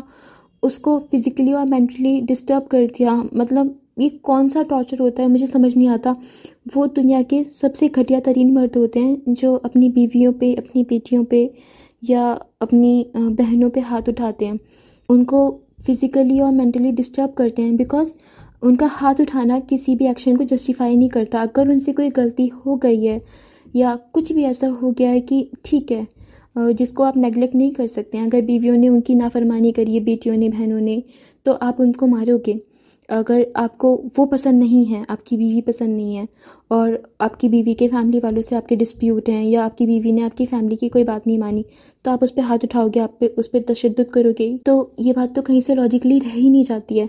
S1: اس کو فزیکلی اور مینٹلی ڈسٹرب کر دیا؟ مطلب یہ کون سا ٹارچر ہوتا ہے، مجھے سمجھ نہیں آتا. وہ دنیا کے سب سے گھٹیا ترین مرد ہوتے ہیں جو اپنی بیویوں پہ، اپنی بیٹیوں پہ یا اپنی بہنوں پہ ہاتھ اٹھاتے ہیں، ان کو فزیکلی اور مینٹلی ڈسٹرب کرتے ہیں، بیکاز ان کا ہاتھ اٹھانا کسی بھی ایکشن کو جسٹیفائی نہیں کرتا. اگر ان سے کوئی غلطی ہو گئی ہے یا کچھ بھی ایسا ہو گیا ہے کہ ٹھیک ہے، جس کو آپ نیگلیکٹ نہیں کر سکتے ہیں، اگر بیویوں نے ان کی نافرمانی کری ہے، بیٹیوں نے، بہنوں نے، تو آپ ان کو مارو گے. اگر آپ کو وہ پسند نہیں ہے، آپ کی بیوی پسند نہیں ہے، اور آپ کی بیوی کے فیملی والوں سے آپ کے ڈسپیوٹ ہیں، یا آپ کی بیوی نے آپ کی فیملی کی کوئی بات نہیں مانی، تو آپ اس پہ ہاتھ اٹھاؤ گے، آپ اس پہ تشدد کرو گے. تو یہ بات تو کہیں سے لاجیکلی رہ ہی نہیں جاتی ہے.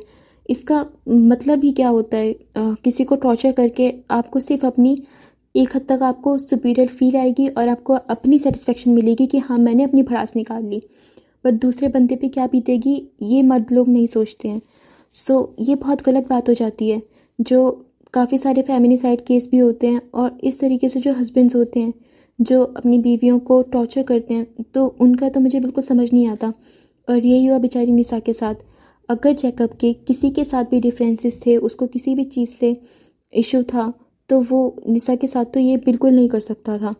S1: اس کا مطلب ہی کیا ہوتا ہے؟ کسی کو ٹارچر کر کے آپ کو صرف اپنی ایک حد تک آپ کو سپیریئر فیل آئے گی اور آپ کو اپنی سیٹسفیکشن ملے گی کہ ہاں میں نے اپنی بھڑاس نکال لی، بٹ دوسرے بندے پہ کیا بیتے گی یہ مرد لوگ نہیں سوچتے ہیں. سو یہ بہت غلط بات ہو جاتی ہے. جو کافی سارے فیمینیسائڈ کیس بھی ہوتے ہیں، اور اس طریقے سے جو ہسبینڈز ہوتے ہیں جو اپنی بیویوں کو ٹارچر کرتے ہیں، تو ان کا تو مجھے بالکل سمجھ نہیں آتا. اور یہی ہوا بیچاری نساء کے ساتھ. اگر جیکب کے کسی کے ساتھ بھی ڈفرینسز تھے، اس کو کسی بھی چیز سے ایشو تھا، تو وہ نساء کے ساتھ تو یہ بالکل نہیں کر سکتا تھا.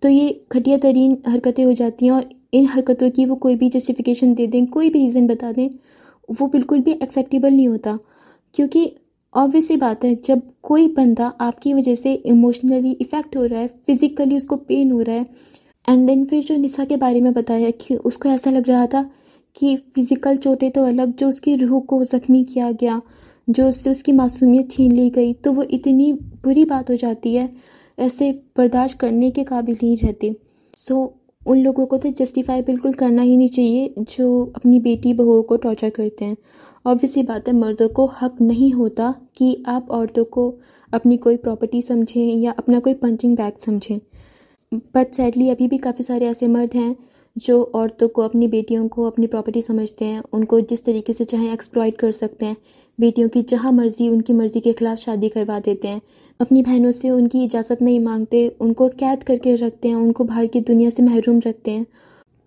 S1: تو یہ گھٹیا ترین حرکتیں ہو جاتی ہیں، اور ان حرکتوں کی وہ کوئی بھی جسٹیفیکیشن دے دیں، کوئی بھی ریزن بتا دیں، وہ بالکل بھی ایکسیپٹیبل نہیں ہوتا. کیونکہ obvious سی بات ہے، جب کوئی بندہ آپ کی وجہ سے ایموشنلی افیکٹ ہو رہا ہے، فزیکلی اس کو پین ہو رہا ہے، اینڈ دین پھر جو نساء کے بارے میں بتایا کہ اس کو ایسا لگ رہا تھا کہ فزیکل چوٹیں تو الگ، جو اس کی روح کو زخمی کیا گیا، جو اس سے اس کی معصومیت چھین لی گئی، تو وہ اتنی بری بات ہو جاتی ہے، ایسے برداشت کرنے کے قابل نہیں رہتے. سو ان لوگوں کو تو جسٹیفائی بالکل کرنا ہی نہیں چاہیے جو اپنی بیٹی بہوؤں کو ٹارچر کرتے ہیں. obviously بات ہے، مردوں کو حق نہیں ہوتا کہ آپ عورتوں کو اپنی کوئی پراپرٹی سمجھیں یا اپنا کوئی پنچنگ بیگ سمجھیں. بٹ سیڈلی ابھی بھی کافی سارے ایسے مرد ہیں جو عورتوں کو، اپنی بیٹیوں کو اپنی پراپرٹی سمجھتے ہیں، ان کو جس طریقے سے چاہیں ایکسپلائٹ کر سکتے ہیں، بیٹیوں کی جہاں مرضی ان کی مرضی کے خلاف شادی کروا دیتے ہیں، اپنی بہنوں سے ان کی اجازت نہیں مانگتے، ان کو قید کر کے رکھتے ہیں، ان کو باہر کی دنیا سے محروم رکھتے ہیں،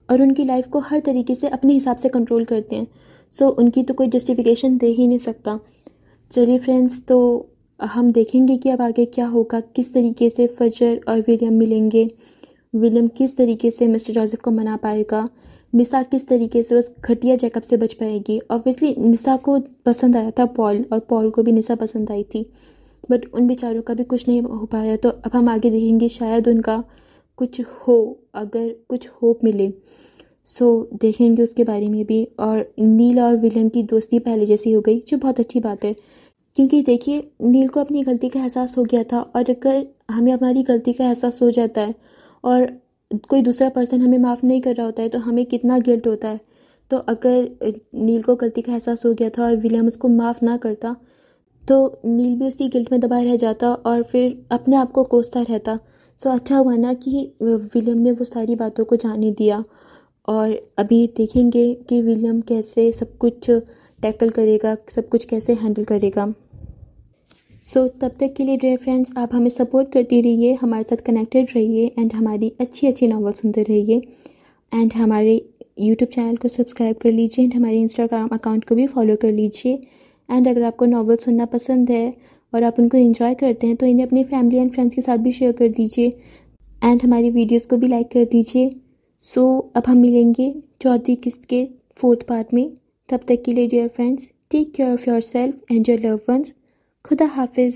S1: اور ان کی لائف کو ہر طریقے سے اپنے حساب سے کنٹرول کرتے ہیں. سو ان کی تو کوئی جسٹیفیکیشن دے ہی نہیں سکتا. چلیے فرینڈس، تو ہم دیکھیں گے کہ اب آگے کیا ہوگا، کس طریقے سے فجر اور ولیم ملیں گے، ولیم کس طریقے سے مسٹر جوزف کو منا پائے گا، نسا کس طریقے سے اس گھٹیا جیکب سے بچ پائے گی. اوبویسلی نسا کو پسند آیا تھا پال، اور پال کو بھی نسا پسند آئی تھی، بٹ ان بیچاروں کا بھی کچھ نہیں ہو پایا. تو اب ہم آگے دیکھیں گے شاید ان کا کچھ ہو، اگر کچھ ہوپ ملے. سو دیکھیں گے اس کے بارے میں بھی. اور نیل اور ولیم کی دوستی پہلے جیسی ہو گئی، جو بہت اچھی بات ہے، کیونکہ دیکھیے نیل کو اپنی غلطی کا احساس ہو گیا تھا، اور اگر ہمیں ہماری غلطی کا احساس ہو جاتا ہے اور کوئی دوسرا پرسن ہمیں معاف نہیں کر رہا ہوتا ہے تو ہمیں کتنا گلٹ ہوتا ہے. تو اگر نیل کو غلطی کا احساس ہو گیا تھا اور ولیم اس کو معاف نہ کرتا تو نیل بھی اسی گلٹ میں دبا رہ جاتا اور پھر اپنے آپ کو کوستا رہتا. سو اچھا ہوا نا کہ ولیم نے وہ ساری باتوں کو جانے دیا. اور ابھی دیکھیں گے کہ ولیم کیسے سب کچھ ٹیکل کرے گا، سب کچھ کیسے ہینڈل کرے گا. سو تب تک کے لیے ڈیئر فرینڈس، آپ ہمیں سپورٹ کرتی رہیے، ہمارے ساتھ کنیکٹڈ رہیے، اینڈ ہماری اچھی اچھی ناول سنتے رہیے، اینڈ ہمارے یوٹیوب چینل کو سبسکرائب کر لیجیے، اینڈ ہمارے انسٹاگرام اکاؤنٹ کو بھی فالو کر لیجیے. اینڈ اگر آپ کو ناول سننا پسند ہے اور آپ ان کو انجوائے کرتے ہیں تو انہیں اپنی فیملی اینڈ فرینڈس کے ساتھ بھی شیئر کر دیجیے، اینڈ ہماری ویڈیوز کو بھی لائک کر دیجیے. سو اب ہم ملیں گے 4 قسط کے 4 پارٹ میں. تب تک کے لیے dear friends, take care of yourself and your love ones. خدا حافظ.